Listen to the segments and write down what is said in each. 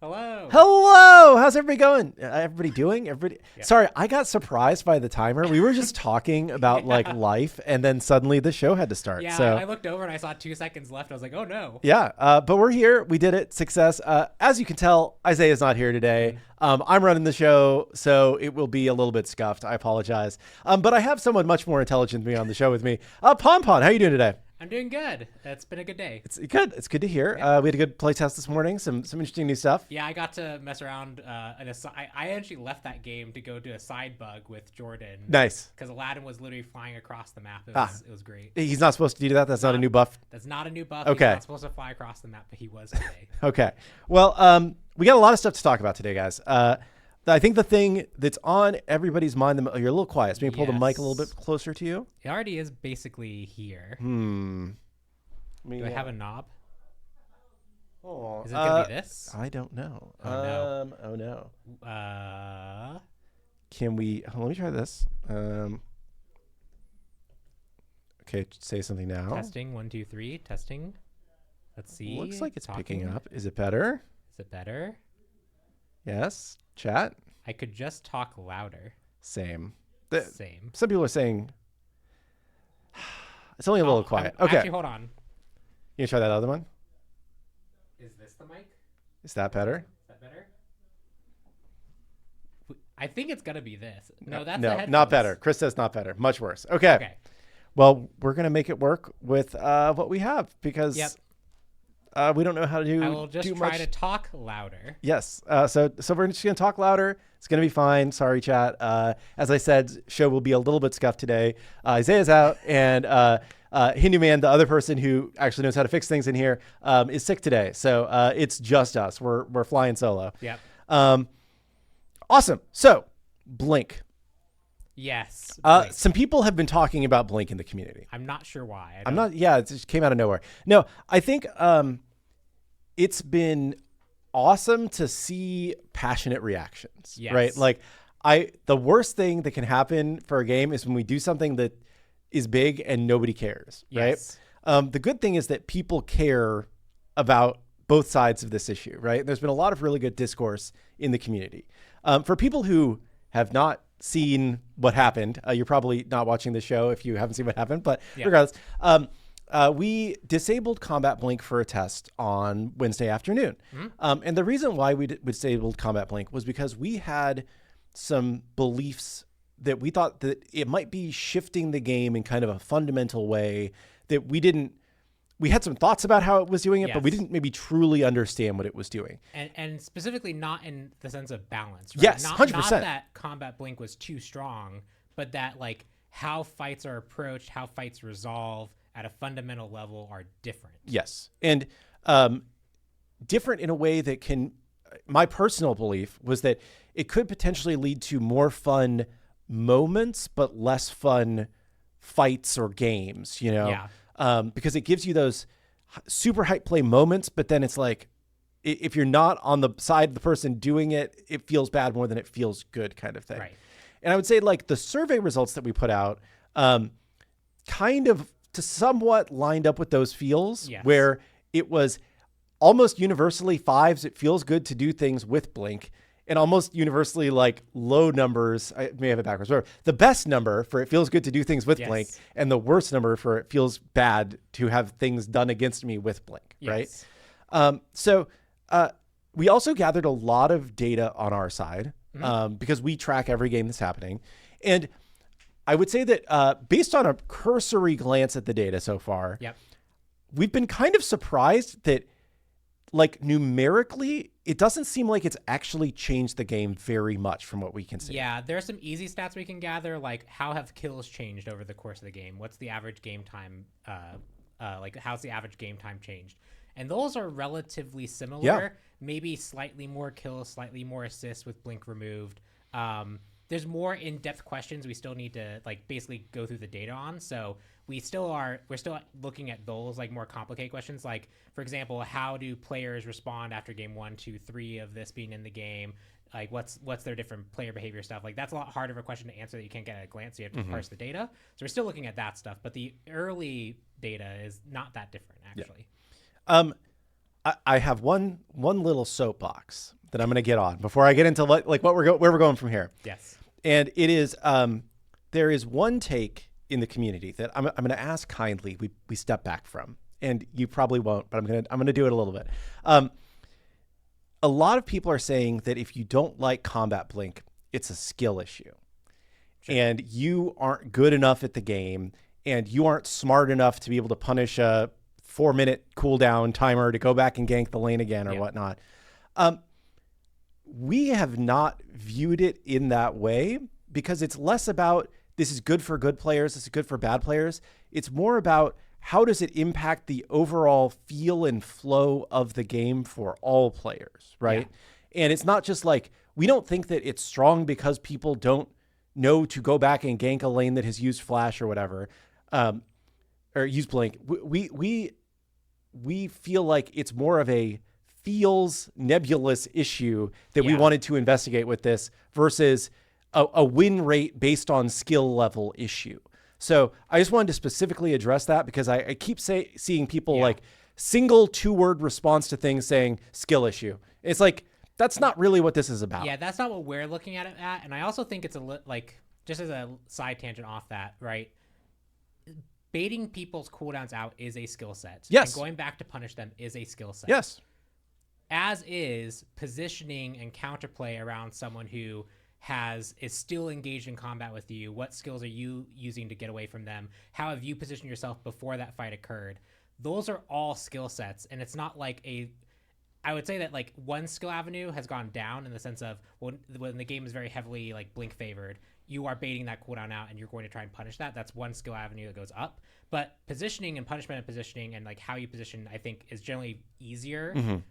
Hello. Hello. How's everybody going? Everybody doing? Everybody. Yeah. Sorry, I got surprised by the timer. We were just talking about like life, and then suddenly the show had to start. Yeah, so I looked over and I saw 2 seconds left. I was like, oh no. yeah, but we're here. We did it. Success. As you can tell, Isaiah's not here today. I'm running the show, so it will be a little bit scuffed. I apologize. But I have someone much more intelligent than me on the show with me. PonPon, how you doing today? I'm doing good. It's been a good day. It's good. It's good to hear. Yeah. We had a good play test this morning. Some interesting new stuff. Yeah, I got to mess around. I actually left that game to go do a side bug with Jordan. Nice. Because Aladdin was literally flying across the map. It was great. He's not supposed to do that. That's not a new buff. That's not a new buff. Okay. He's not supposed to fly across the map, but he was today. Okay. Well, we got a lot of stuff to talk about today, guys. I think the thing that's on everybody's mind, you're a little quiet. So maybe pull the mic a little bit closer to you. It already is basically here. Do I have a knob? Oh, Is it going to be this? I don't know. Oh, no. no. Can we... let me try this. Okay, say something now. Testing, 1, 2, 3. Testing. Let's see. Looks like it's picking Talking. up. Is it better? Is it better? Yes. Chat? I could just talk louder. Same. Same. Some people are saying... It's only a little quiet. Okay. Actually, hold on. You can try that other one? Is this the mic? Is that better? Is that better? I think it's going to be this. No, that's the No, headphones. not better. Chris says not better. Much worse. Okay. Okay. Well, we're going to make it work with what we have because we don't know how to do I will just do try much. to talk louder. Yes. So we're just going to talk louder. It's going to be fine. Sorry, chat. As I said, show will be a little bit scuffed today. Isaiah's out and Hindu Man, the other person who actually knows how to fix things in here, is sick today. So it's just us. We're flying solo. Yep. Awesome. So Blink. Yes. Some people have been talking about Blink in the community. I'm not sure why. I'm not. Yeah, it just came out of nowhere. No, I think it's been awesome to see passionate reactions. Yes. Right. Like the worst thing that can happen for a game is when we do something that is big and nobody cares. Yes. Right. The good thing is that people care about both sides of this issue. Right. There's been a lot of really good discourse in the community. For people who have not seen what happened, you're probably not watching the show if you haven't seen what happened, but regardless, we disabled Combat Blink for a test on Wednesday afternoon. And the reason why we disabled Combat Blink was because we had some beliefs that we thought that it might be shifting the game in kind of a fundamental way that we had some thoughts about how it was doing it, but we didn't maybe truly understand what it was doing. And specifically not in the sense of balance. Right? Yes, not, 100%. Not that Combat Blink was too strong, but that like how fights are approached, how fights resolve at a fundamental level are different. Yes. And different in a way that my personal belief was that it could potentially lead to more fun moments, but less fun fights or games, you know? Yeah. Because it gives you those super hype play moments, but then it's like, if you're not on the side of the person doing it, it feels bad more than it feels good kind of thing. Right. And I would say like the survey results that we put out kind of to somewhat lined up with those feels where it was almost universally 5s. It feels good to do things with Blink. And almost universally like low numbers, I may have it backwards, but the best number for it feels good to do things with Blink, and the worst number for it feels bad to have things done against me with Blink, right? So we also gathered a lot of data on our side because we track every game that's happening. And I would say that based on a cursory glance at the data so far, we've been kind of surprised that like numerically, it doesn't seem like it's actually changed the game very much from what we can see. Yeah, there are some easy stats we can gather, like how have kills changed over the course of the game? What's the average game time? Like how's the average game time changed? And those are relatively similar. Yeah. Maybe slightly more kills, slightly more assists with Blink removed. There's more in-depth questions we still need to like basically go through the data on. So we're still looking at those like more complicated questions. Like for example, how do players respond after game 1, 2, 3 of this being in the game? Like what's their different player behavior stuff? Like that's a lot harder of a question to answer that you can't get at a glance. So you have to parse the data. So we're still looking at that stuff, but the early data is not that different actually. I have one little soapbox that I'm going to get on before I get into like where we're going from here. Yes. And it is there is one take in the community that I'm going to ask kindly we step back from, and you probably won't, but I'm going to do it a little bit. A lot of people are saying that if you don't like combat blink, it's a skill issue. Sure. And you aren't good enough at the game, and you aren't smart enough to be able to punish a 4-minute cooldown timer to go back and gank the lane again or whatnot. We have not viewed it in that way because it's less about this is good for good players, this is good for bad players. It's more about how does it impact the overall feel and flow of the game for all players, right? Yeah. And it's not just like, we don't think that it's strong because people don't know to go back and gank a lane that has used flash or whatever, or use blink. We feel like it's more of a feels nebulous issue that we wanted to investigate with this versus a win rate based on skill level issue. So I just wanted to specifically address that because I keep seeing people like single 2-word response to things saying skill issue. It's like, that's not really what this is about. Yeah, that's not what we're looking at it at. And I also think it's like, just as a side tangent off that, right? Baiting people's cooldowns out is a skill set. Yes. And going back to punish them is a skill set. Yes. As is positioning and counterplay around someone who is still engaged in combat with you. What skills are you using to get away from them? How have you positioned yourself before that fight occurred? Those are all skill sets. And it's not like I would say that like one skill avenue has gone down in the sense of when the game is very heavily like blink favored, you are baiting that cooldown out and you're going to try and punish that. That's one skill avenue that goes up. But positioning and punishment and positioning and like how you position, I think, is generally easier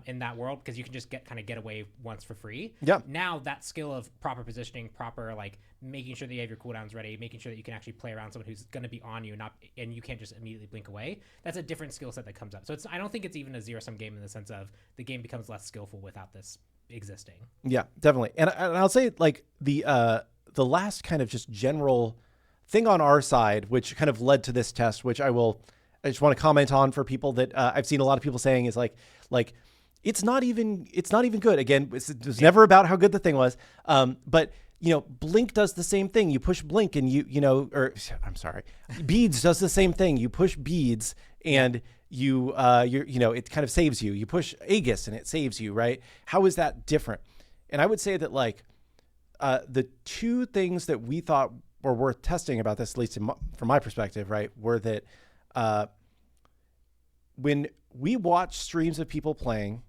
in that world because you can just get away once for free. Yeah. Now that skill of proper positioning, proper like making sure that you have your cooldowns ready, making sure that you can actually play around someone who's going to be on you, and you can't just immediately blink away. That's a different skill set that comes up. So I don't think it's even a zero-sum game in the sense of the game becomes less skillful without this existing. Yeah, definitely. And I'll say like the last kind of just general thing on our side, which kind of led to this test, which I just want to comment on for people that I've seen a lot of people saying is like it's not even good. Again, it was never about how good the thing was. But Blink does the same thing. You push Blink and Beads does the same thing. You push Beads and it kind of saves you. You push Aegis and it saves you, right? How is that different? And I would say that like the two things that we thought were worth testing about this, at least from my perspective, right, were that when we watch streams of people playing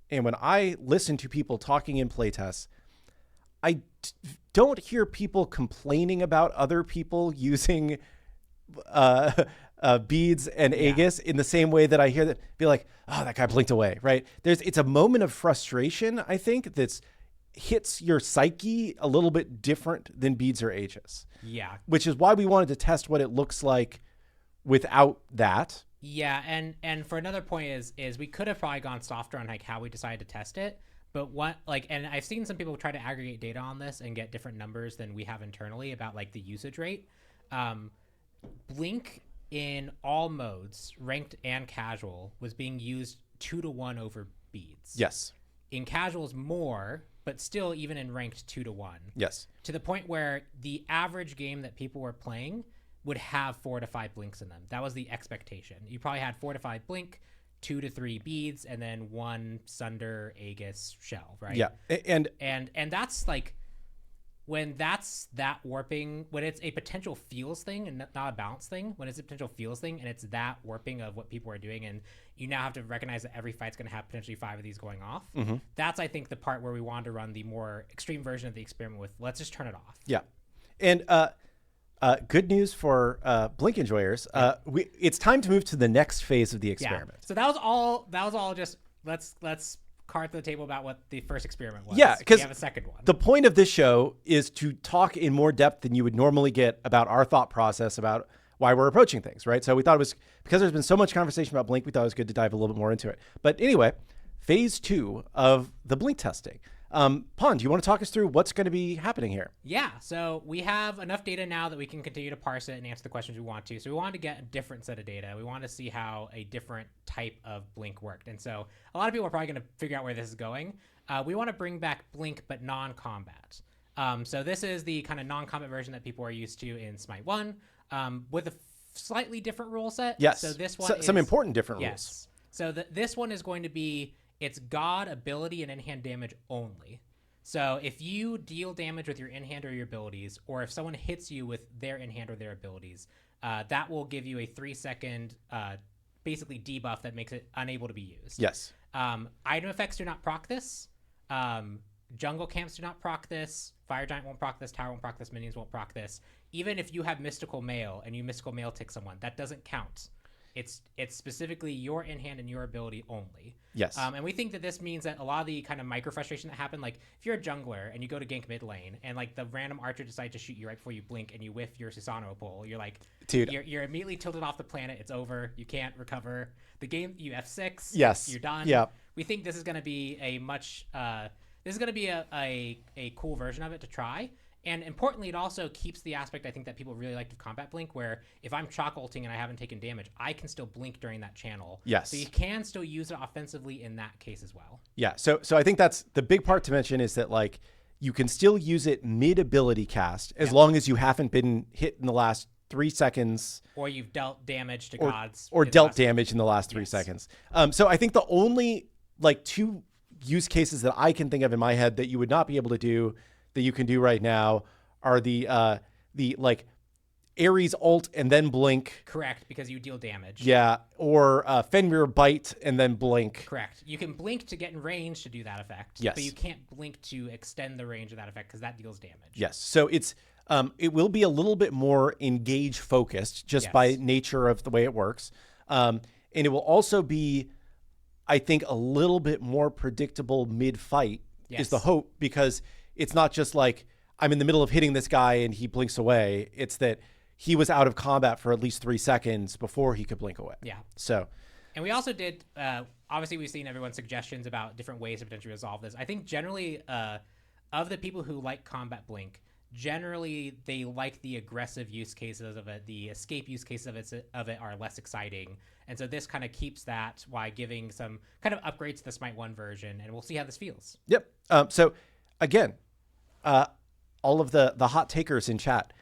and when I listen to people talking in playtests, I don't hear people complaining about other people using Beads and Aegis in the same way that I hear that be like, oh, that guy blinked away, right? It's a moment of frustration, I think, that's hits your psyche a little bit different than Beads or Aegis. Yeah. Which is why we wanted to test what it looks like without that. Yeah, and for another point is we could have probably gone softer on like how we decided to test it, but and I've seen some people try to aggregate data on this and get different numbers than we have internally about like the usage rate. Blink in all modes, ranked and casual, was being used 2-to-1 over Beads. Yes. In casuals more, but still even in ranked 2-to-1. Yes. To the point where the average game that people were playing would have 4 to 5 blinks in them. That was the expectation. You probably had 4 to 5 blink, 2 to 3 Beads, and then 1 Sunder, Aegis, Shell, right? Yeah. And that's like, when that's that warping, when it's a potential feels thing and not a balance thing, when it's a potential feels thing and it's that warping of what people are doing, and you now have to recognize that every fight's going to have potentially 5 of these going off. Mm-hmm. That's, I think, the part where we wanted to run the more extreme version of the experiment with, let's just turn it off. Yeah. And good news for Blink enjoyers. It's time to move to the next phase of the experiment. Yeah. So that was all just let's card to the table about what the first experiment was. Yeah, because we have a second one. The point of this show is to talk in more depth than you would normally get about our thought process about why we're approaching things, right? So we thought it was, because there's been so much conversation about Blink, we thought it was good to dive a little bit more into it. But anyway, phase 2 of the Blink testing. Pon, do you want to talk us through what's going to be happening here? Yeah, so we have enough data now that we can continue to parse it and answer the questions we want to. So we wanted to get a different set of data. We want to see how a different type of blink worked. And so a lot of people are probably going to figure out where this is going. We want to bring back blink, but non-combat. So this is the kind of non-combat version that people are used to in Smite 1 with a slightly different rule set. Yes, so this one some important different rules. So this one is going to be it's God, ability, and in-hand damage only. So if you deal damage with your in-hand or your abilities, or if someone hits you with their in-hand or their abilities, that will give you a 3-second basically debuff that makes it unable to be used. Yes. Item effects do not proc this. Jungle camps do not proc this. Fire Giant won't proc this. Tower won't proc this. Minions won't proc this. Even if you have Mystical Mail and you Mystical Mail tick someone, that doesn't count. It's specifically your in-hand and your ability only. Yes. And we think that this means that a lot of the kind of micro frustration that happened, like if you're a jungler and you go to gank mid lane and like the random archer decides to shoot you right before you blink and you whiff your Susano pull, you're like, dude, you're immediately tilted off the planet. It's over. You can't recover the game. You F6. Yes. You're done. Yeah. We think this is going to be a much, this is going to be a cool version of it to try. And importantly, it also keeps the aspect I think that people really like of combat blink, where if I'm chalk ulting and I haven't taken damage, I can still blink during that channel. Yes. So you can still use it offensively in that case as well. Yeah. So I think that's the big part to mention is that like you can still use it mid ability cast as long as you haven't been hit in the last 3 seconds, or you've dealt damage to gods, or dealt damage in the last 3 seconds. So I think the only like 2 use cases that I can think of in my head that you would not be able to do that you can do right now are the like Ares ult and then blink. Correct, because you deal damage. Yeah, or Fenrir bite and then blink. Correct. You can blink to get in range to do that effect. Yes. But you can't blink to extend the range of that effect because that deals damage. Yes. So it's it will be a little bit more engage focused just by nature of the way it works. And it will also be, I think, a little bit more predictable mid-fight is the hope, because it's not just like I'm in the middle of hitting this guy and he blinks away. It's that he was out of combat for at least 3 seconds before he could blink away. Yeah. So, and we also did, obviously we've seen everyone's suggestions about different ways to potentially resolve this. I think generally of the people who like combat blink, generally they like the aggressive use cases of it. The escape use cases of it are less exciting. And so this kind of keeps that while giving some kind of upgrades to the Smite 1 version, and we'll see how this feels. Yep. So again, all of the hot takers in chat,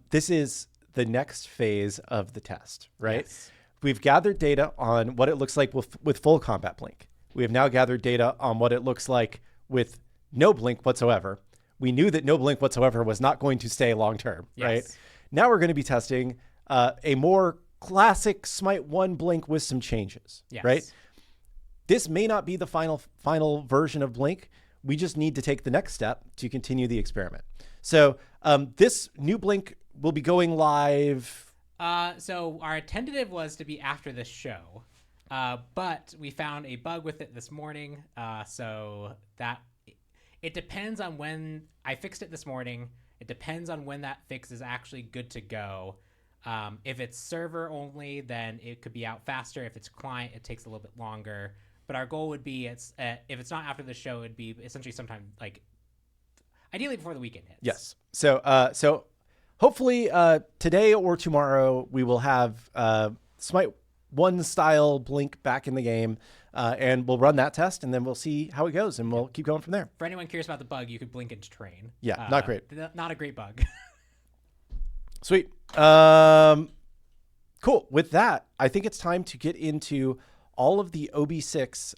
this is the next phase of the test, right? Yes. We've gathered data on what it looks like with full combat blink. We have now gathered data on what it looks like with no blink whatsoever. We knew that no blink whatsoever was not going to stay long term, right? Now we're going to be testing a more classic Smite 1 blink with some changes, right? This may not be the final version of blink. We just need to take the next step to continue the experiment. So this new blink will be going live. So our tentative was to be after this show, but we found a bug with it this morning. So that it depends on when I fixed it this morning. It depends on when that fix is actually good to go. If it's server only, then it could be out faster. If it's client, it takes a little bit longer. But our goal would be if it's not after the show, it'd be essentially sometime like ideally before the weekend hits. Yes. So hopefully today or tomorrow we will have Smite 1 style blink back in the game, and we'll run that test, and then we'll see how it goes, and we'll keep going from there. For anyone curious about the bug, you could blink into train. Yeah, not great. Not a great bug. Sweet. Cool. With that, I think it's time to get into all of the OB6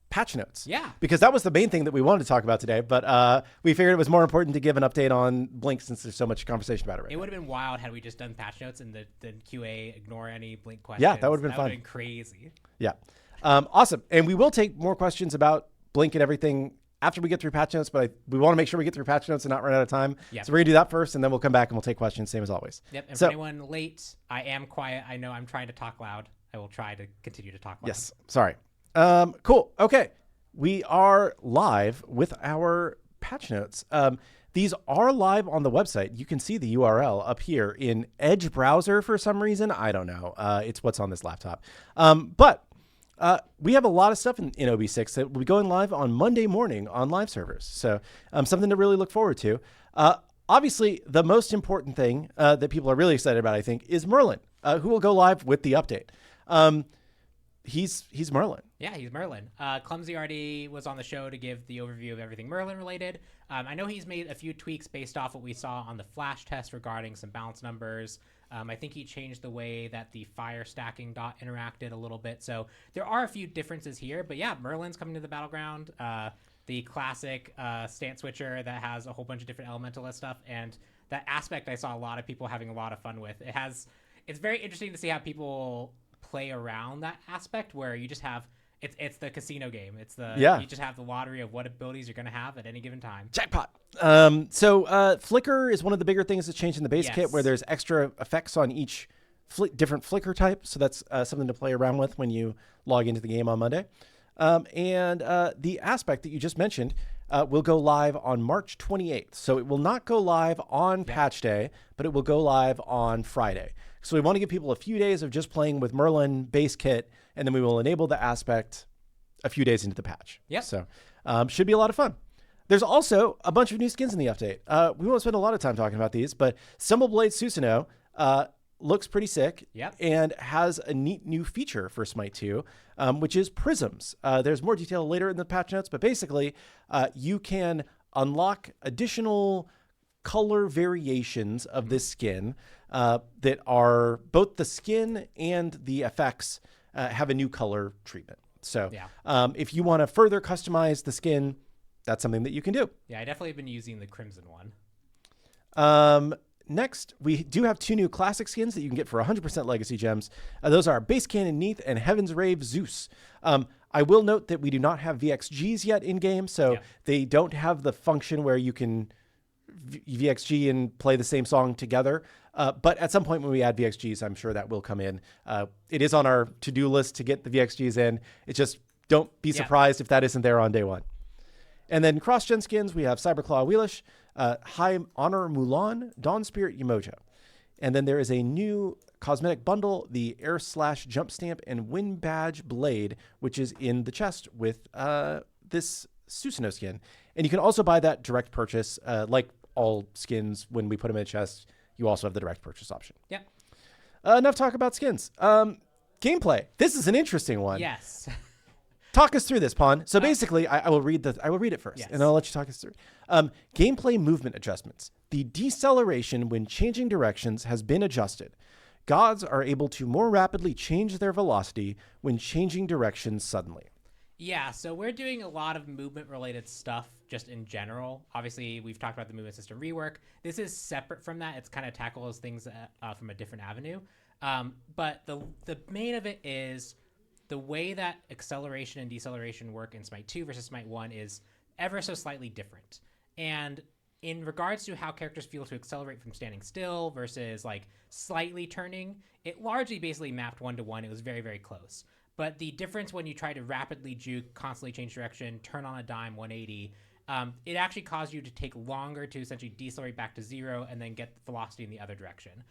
patch notes. Yeah. Because that was the main thing that we wanted to talk about today, but we figured it was more important to give an update on Blink since there's so much conversation about it right now. It would have been wild had we just done patch notes and the QA ignore any Blink questions. Yeah, that would have been fun. That would have been crazy. Yeah. Awesome. And we will take more questions about Blink and everything after we get through patch notes, but we want to make sure we get through patch notes and not run out of time. Yep. So we're going to do that first, and then we'll come back and we'll take questions, same as always. Yep. And for anyone late, I am quiet. I know I'm trying to talk loud. I will try to continue to talk loud. Yes. Sorry. Cool. Okay. We are live with our patch notes. These are live on the website. You can see the URL up here in Edge browser for some reason. I don't know. It's what's on this laptop. But we have a lot of stuff in OB6 that will be going live on Monday morning on live servers. So something to really look forward to. Obviously, the most important thing that people are really excited about, I think, is Merlin, who will go live with the update. He's Merlin. Yeah, he's Merlin. Clumsy already was on the show to give the overview of everything Merlin related. I know he's made a few tweaks based off what we saw on the flash test regarding some balance numbers. I think he changed the way that the fire stacking dot interacted a little bit. So there are a few differences here. But yeah, Merlin's coming to the battleground. The classic stance switcher that has a whole bunch of different elementalist stuff. And that aspect I saw a lot of people having a lot of fun with. It's very interesting to see how people play around that aspect where you just have it's the casino game. You just have the lottery of what abilities you're going to have at any given time. Jackpot. So flicker is one of the bigger things that's changed in the base kit, where there's extra effects on each different flicker type. So that's something to play around with when you log into the game on Monday. And the aspect that you just mentioned will go live on March 28th. So it will not go live on patch day, but it will go live on Friday. So we want to give people a few days of just playing with Merlin base kit, and then we will enable the aspect a few days into the patch. Yeah. So should be a lot of fun. There's also a bunch of new skins in the update. We won't spend a lot of time talking about these, but Stumbleblade Susano looks pretty sick and has a neat new feature for Smite 2, which is prisms. There's more detail later in the patch notes, but basically you can unlock additional color variations of this skin that are both the skin and the effects have a new color treatment. So if you want to further customize the skin, that's something that you can do. Yeah, I definitely have been using the crimson one. Next, we do have 2 new classic skins that you can get for 100% legacy gems. Those are Base Cannon Neath and Heaven's Rave Zeus. I will note that we do not have VXGs yet in game, so they don't have the function where you can VXG and play the same song together. But at some point when we add VXGs, I'm sure that will come in. It is on our to-do list to get the VXGs in. It's just don't be surprised if that isn't there on day one. And then cross-gen skins, we have Cyberclaw Wheelish, High Honor Mulan, Dawn Spirit Yemoja. And then there is a new cosmetic bundle, the Air Slash Jump Stamp and Wind Badge Blade, which is in the chest with this Susano skin. And you can also buy that direct purchase. Like all skins, when we put them in a chest, you also have the direct purchase option. Yeah. Enough talk about skins. Gameplay. This is an interesting one. Yes. Talk us through this, Pon. So basically, I will read it first, and I'll let you talk us through. Gameplay movement adjustments. The deceleration when changing directions has been adjusted. Gods are able to more rapidly change their velocity when changing directions suddenly. Yeah, so we're doing a lot of movement-related stuff just in general. Obviously, we've talked about the movement system rework. This is separate from that. It's kind of tackles things from a different avenue. But the main of it is the way that acceleration and deceleration work in Smite 2 versus Smite 1 is ever so slightly different. And in regards to how characters feel to accelerate from standing still versus like slightly turning, it largely basically mapped 1-to-1. It was very, very close. But the difference when you try to rapidly juke, constantly change direction, turn on a dime 180, it actually caused you to take longer to essentially decelerate back to 0 and then get velocity in the other direction.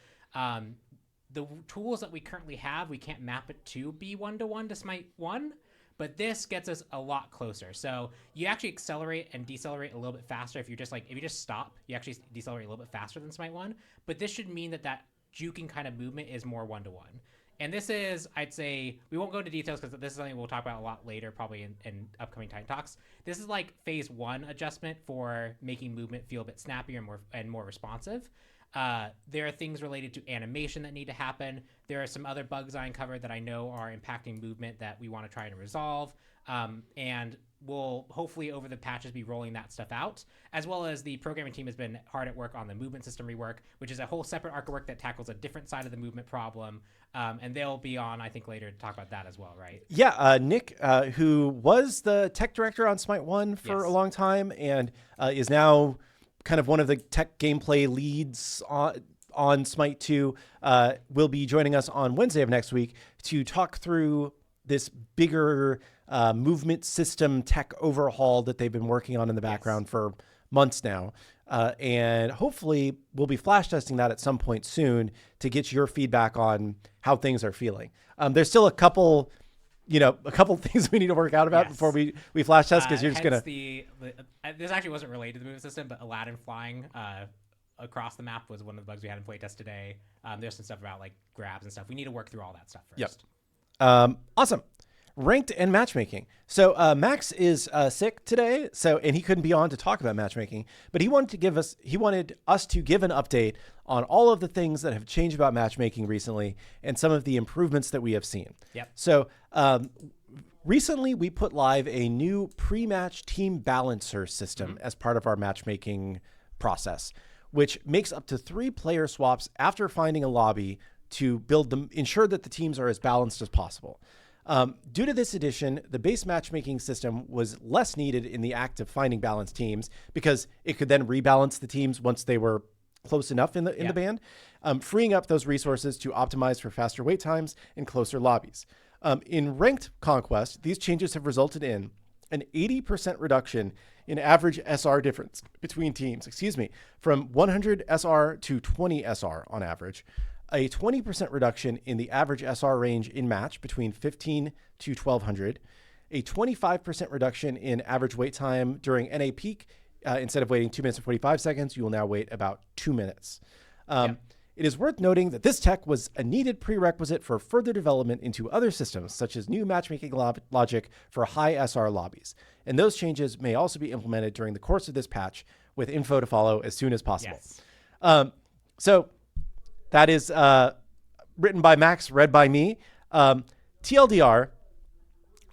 The tools that we currently have, we can't map it to be 1-to-1 to Smite 1, but this gets us a lot closer. So you actually accelerate and decelerate a little bit faster. If you just stop, you actually decelerate a little bit faster than Smite 1. But this should mean that juking kind of movement is more 1-to-1. And this is, I'd say, we won't go into details because this is something we'll talk about a lot later, probably in upcoming Titan Talks. This is like phase 1 adjustment for making movement feel a bit snappier and more responsive. There are things related to animation that need to happen. There are some other bugs I uncovered that I know are impacting movement that we want to try to resolve. And we'll hopefully over the patches be rolling that stuff out, as well as the programming team has been hard at work on the movement system rework, which is a whole separate arc of work that tackles a different side of the movement problem. And they'll be on, I think, later to talk about that as well, right? Yeah, Nick, who was the tech director on Smite 1 for a long time and is now kind of one of the tech gameplay leads on Smite 2, will be joining us on Wednesday of next week to talk through this bigger movement system tech overhaul that they've been working on in the background for months now. And hopefully we'll be flash testing that at some point soon to get your feedback on how things are feeling. There's still a couple a couple things we need to work out about before we flash test, because you're just gonna. This actually wasn't related to the move system, but Aladdin flying across the map was one of the bugs we had in playtest today. There's some stuff about like grabs and stuff. We need to work through all that stuff first. Yep. Awesome. Ranked and matchmaking. So Max is sick today, and he couldn't be on to talk about matchmaking, but he wanted us to give an update on all of the things that have changed about matchmaking recently and some of the improvements that we have seen. Yep. So recently we put live a new pre-match team balancer system as part of our matchmaking process, which makes up to 3 player swaps after finding a lobby to ensure that the teams are as balanced as possible. Due to this addition, the base matchmaking system was less needed in the act of finding balanced teams, because it could then rebalance the teams once they were close enough in the band, freeing up those resources to optimize for faster wait times and closer lobbies. In ranked conquest, these changes have resulted in an 80% reduction in average SR difference between teams, from 100 SR to 20 SR on average, a 20% reduction in the average SR range in match between 15 to 1200, a 25% reduction in average wait time during NA peak. Instead of waiting 2 minutes and 45 seconds, you will now wait about 2 minutes. It is worth noting that this tech was a needed prerequisite for further development into other systems, such as new matchmaking logic for high SR lobbies. And those changes may also be implemented during the course of this patch, with info to follow as soon as possible. Yes. So that is written by Max, read by me. TLDR,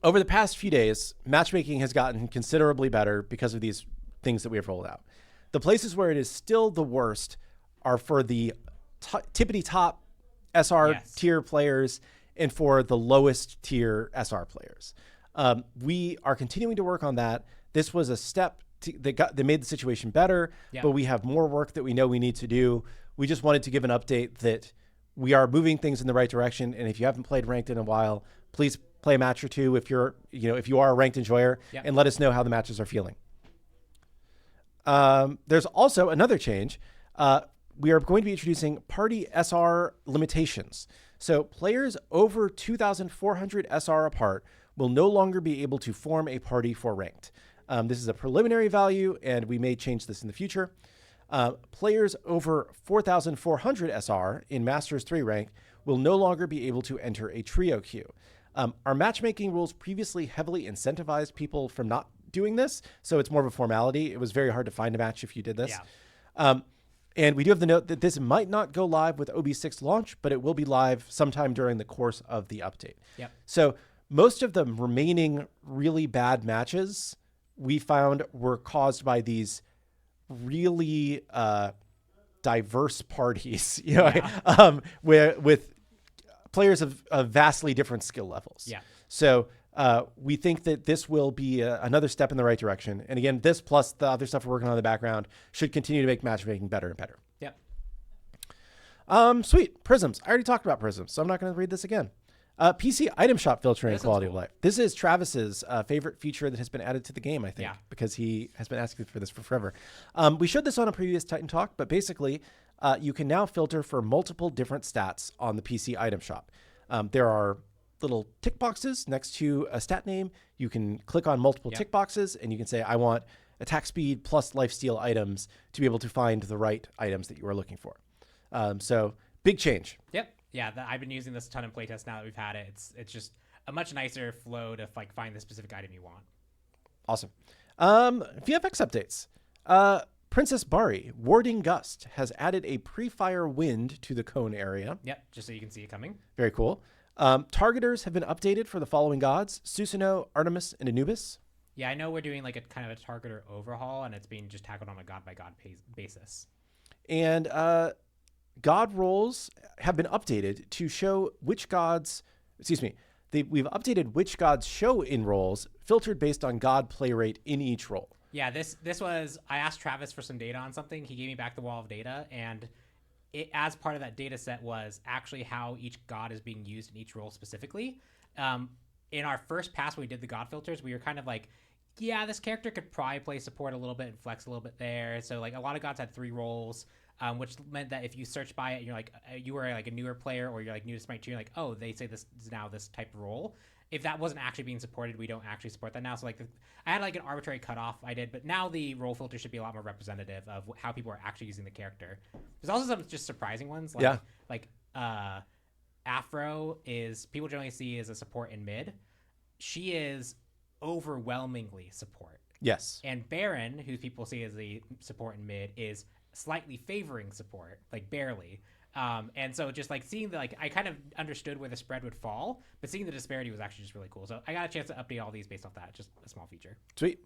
over the past few days, matchmaking has gotten considerably better because of these things that we have rolled out. The places where it is still the worst are for the tippity top SR tier players and for the lowest tier SR players. We are continuing to work on that. This was a step that made the situation better, but we have more work that we know we need to do. We just wanted to give an update that we are moving things in the right direction. And if you haven't played ranked in a while, please play a match or two if you are a ranked enjoyer, and let us know how the matches are feeling. There's also another change. We are going to be introducing party SR limitations. So players over 2,400 SR apart will no longer be able to form a party for ranked. This is a preliminary value, and we may change this in the future. Players over 4,400 SR in Masters 3 rank will no longer be able to enter a trio queue. Our matchmaking rules previously heavily incentivized people from not doing this, so it's more of a formality. It was very hard to find a match if you did this. And we do have the note that this might not go live with OB6 launch, but it will be live sometime during the course of the update. So most of the remaining really bad matches we found were caused by these really diverse parties, with players of vastly different skill levels. So we think that this will be another step in the right direction. And again, this plus the other stuff we're working on in the background should continue to make matchmaking better and better. Sweet. Prisms. I already talked about prisms, so I'm not going to read this again. PC item shop filtering and quality of life. This is Travis's favorite feature that has been added to the game, I think, because he has been asking for this for forever. We showed this on a previous Titan Talk, but basically you can now filter for multiple different stats on the PC item shop. There are little tick boxes next to a stat name. You can click on multiple tick boxes, and you can say, I want attack speed plus lifesteal items to be able to find the right items that you are looking for. So big change. I've been using this a ton in playtest now that we've had it. It's just a much nicer flow to find the specific item you want. Awesome. VFX updates. Princess Bari, warding Gust, has added a pre-fire wind to the cone area. Just so you can see it coming. Very cool. Targeters have been updated for the following gods: Susano, Artemis, and Anubis. I know we're doing like a kind of a targeter overhaul, and it's being just tackled on a god by god basis. And god roles have been updated to show which gods, we've updated which gods show in roles filtered based on god play rate in each role. This was, I asked Travis for some data on something. He gave me back the wall of data, and it, as part of that data set, was actually how each god is being used in each role specifically. In our first pass when we did the god filters, we were kind of like, this character could probably play support a little bit and flex a little bit there. So like a lot of gods had 3 roles. Which meant that if you search by it and you're like, you were like a newer player or you're like new to Smite 2, you're like, oh, they say this is now this type of role. if that wasn't actually being supported, we don't actually support that now. So like I had like an arbitrary cutoff I did, but now the role filter should be a lot more representative of how people are actually using the character. There's also some just surprising ones. Like Afro is people generally see as a support in mid. She is overwhelmingly support. Yes. And Baron, who people see as a support in mid, is slightly favoring support, like barely. And so just like seeing I kind of understood where the spread would fall, but seeing the disparity was actually just really cool. So I got a chance to update all these based off that. Just a small feature. Sweet.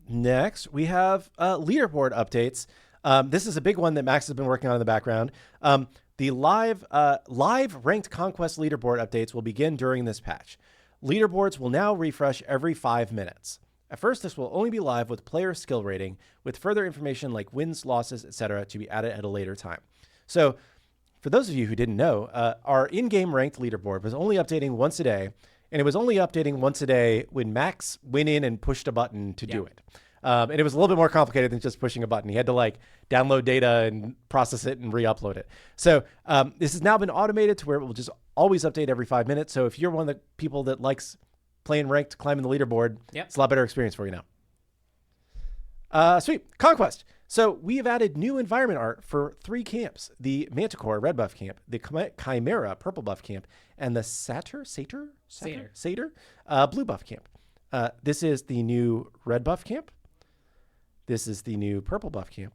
Next we have leaderboard updates. This is a big one that Max has been working on in the background. The live ranked conquest leaderboard updates will begin during this patch. Leaderboards will now refresh every 5 minutes. At first, this will only be live with player skill rating, with further information like wins, losses, etc. to be added at a later time. So, for those of you who didn't know, our in-game ranked leaderboard was only updating once a day, and it was only updating once a day when Max went in and pushed a button to do it. And it was a little bit more complicated than just pushing a button. He had to like download data and process it and re-upload it. So this has now been automated to where it will just always update every 5 minutes. So if you're one of the people that likes playing ranked, climbing the leaderboard, it's a lot better experience for you now. Sweet. Conquest. So we have added new environment art for 3 camps: the Manticore red buff camp, the Chimera purple buff camp, and the Satyr blue buff camp. This is the new red buff camp. This is the new purple buff camp.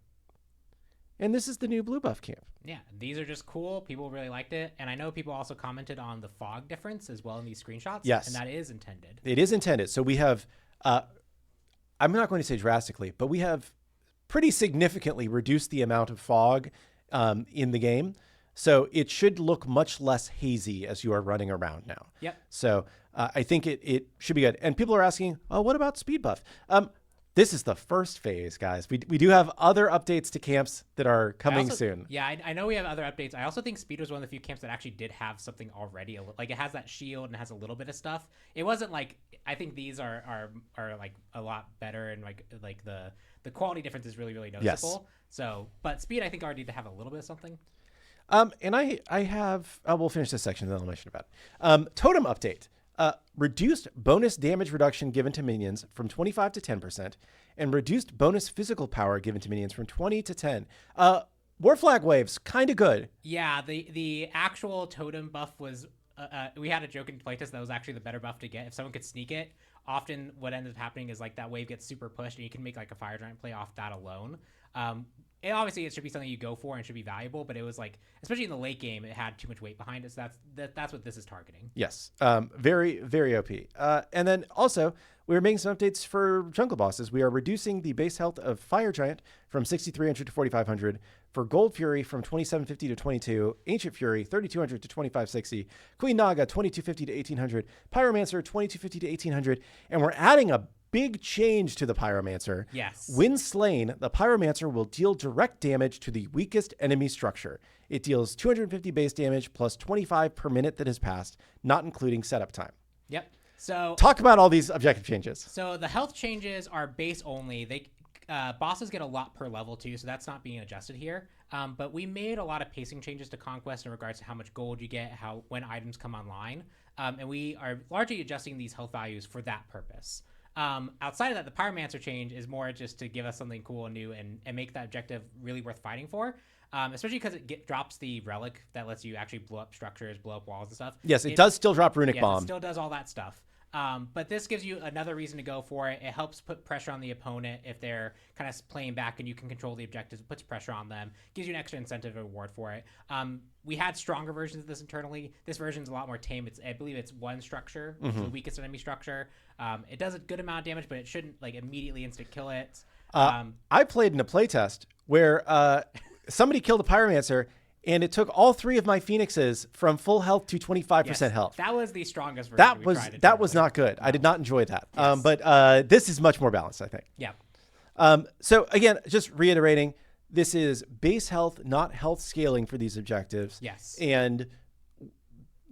And this is the new blue buff camp. Yeah, these are just cool. People really liked it. And I know people also commented on the fog difference as well in these screenshots. Yes. And that is intended. It is intended. So we have, I'm not going to say drastically, but we have pretty significantly reduced the amount of fog in the game. So it should look much less hazy as you are running around now. Yep. So I think it should be good. And people are asking, oh, what about speed buff? This is the first phase, guys. We do have other updates to camps that are coming soon. Yeah, I know we have other updates. I also think speed was one of the few camps that actually did have something already. Like it has that shield and it has a little bit of stuff. It wasn't like, I think these are like a lot better, and like the quality difference is really, really noticeable. Yes. So, but speed I think already did have a little bit of something. And I have, we'll finish this section and then I'll mention about it. Totem update. Reduced bonus damage reduction given to minions from 25 to 10%, and reduced bonus physical power given to minions from 20 to 10. War flag waves, kind of good. Yeah, the actual totem buff was, we had a joke in playtest that was actually the better buff to get. If someone could sneak it, often what ends up happening is like that wave gets super pushed and you can make like a fire giant play off that alone. Obviously it should be something you go for and should be valuable, but it was like, especially in the late game, it had too much weight behind it. So that's what this is targeting. Yes. Very, very OP. And then also we're making some updates for jungle bosses. We are reducing the base health of Fire Giant from 6,300 to 4,500, for Gold Fury from 2,750 to 22, Ancient Fury 3,200 to 2,560, Queen Naga 2,250 to 1,800, Pyromancer 2,250 to 1,800, and we're adding a big change to the Pyromancer. Yes. When slain, the Pyromancer will deal direct damage to the weakest enemy structure. It deals 250 base damage plus 25 per minute that has passed, not including setup time. Yep. So talk about all these objective changes. So the health changes are base only. Bosses get a lot per level too, so that's not being adjusted here. But we made a lot of pacing changes to Conquest in regards to how much gold you get, when items come online. And we are largely adjusting these health values for that purpose. Outside of that, the Pyromancer change is more just to give us something cool and new and make that objective really worth fighting for. Especially because it drops the relic that lets you actually blow up structures, blow up walls and stuff. Yes, it does still drop Runic Bomb. It still does all that stuff. But this gives you another reason to go for it. It helps put pressure on the opponent if they're kind of playing back and you can control the objectives. It puts pressure on them. Gives you an extra incentive reward for it. We had stronger versions of this internally. This version's a lot more tame. I believe it's one structure, the weakest enemy structure. It does a good amount of damage, but it shouldn't like immediately instant kill it. I played in a playtest where somebody killed a Pyromancer, and it took all 3 of my Phoenixes from full health to 25% health. That was the strongest version. That was not good. No. I did not enjoy that. Yes. But this is much more balanced, I think. Yeah. So again, just reiterating, this is base health, not health scaling for these objectives. Yes. And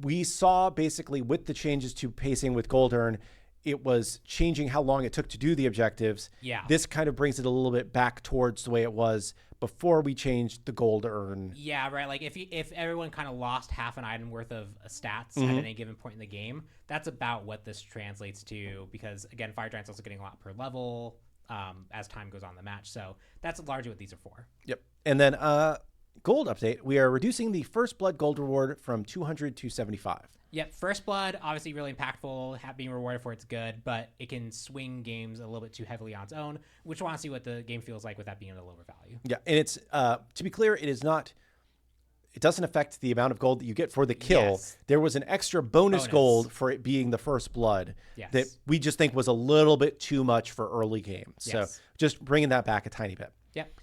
we saw basically with the changes to pacing with Gold Urn, it was changing how long it took to do the objectives. Yeah. This kind of brings it a little bit back towards the way it was before we changed the goal to earn. Yeah, right. Like if everyone kind of lost half an item worth of stats at any given point in the game, that's about what this translates to. Because again, Fire Giant's also getting a lot per level as time goes on in the match. So that's largely what these are for. Yep. And then gold update, we are reducing the First Blood gold reward from 200 to 75. Yep, First Blood, obviously really impactful, being rewarded for it's good, but it can swing games a little bit too heavily on its own, which I want to see what the game feels like with that being at a lower value. Yeah, and it's, to be clear, it doesn't affect the amount of gold that you get for the kill. Yes. There was an extra bonus gold for it being the First Blood that we just think was a little bit too much for early game. So just bringing that back a tiny bit. Yep.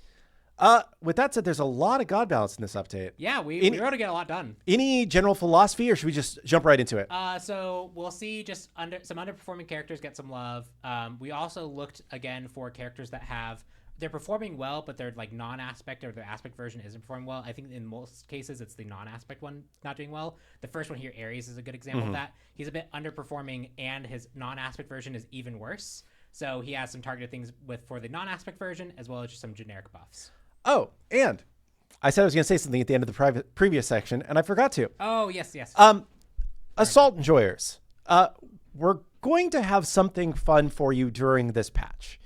With that said, there's a lot of god balance in this update. Yeah, we were able to get a lot done. Any general philosophy, or should we just jump right into it? So we'll see just some underperforming characters get some love. We also looked again for characters that they're performing well, but they're like non-aspect or their aspect version isn't performing well. I think in most cases it's the non-aspect one not doing well. The first one here, Ares, is a good example of that. He's a bit underperforming, and his non-aspect version is even worse. So he has some targeted things for the non-aspect version, as well as just some generic buffs. Oh, and I said I was going to say something at the end of the previous section, and I forgot to. Oh, yes. Assault enjoyers, we're going to have something fun for you during this patch.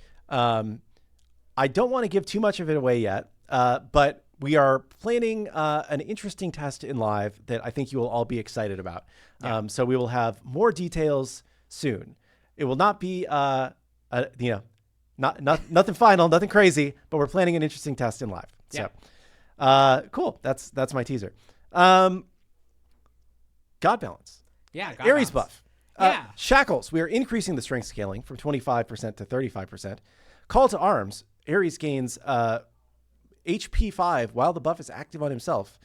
I don't want to give too much of it away yet, but we are planning an interesting test in live that I think you will all be excited about. Yeah. So we will have more details soon. It will not be, nothing final, nothing crazy, but we're planning an interesting test in live. Yeah. So, cool. That's my teaser. God balance. Yeah. God Ares balance. buff. Shackles. We are increasing the strength scaling from 25% to 35%. Call to arms. Ares gains HP 5 while the buff is active on himself.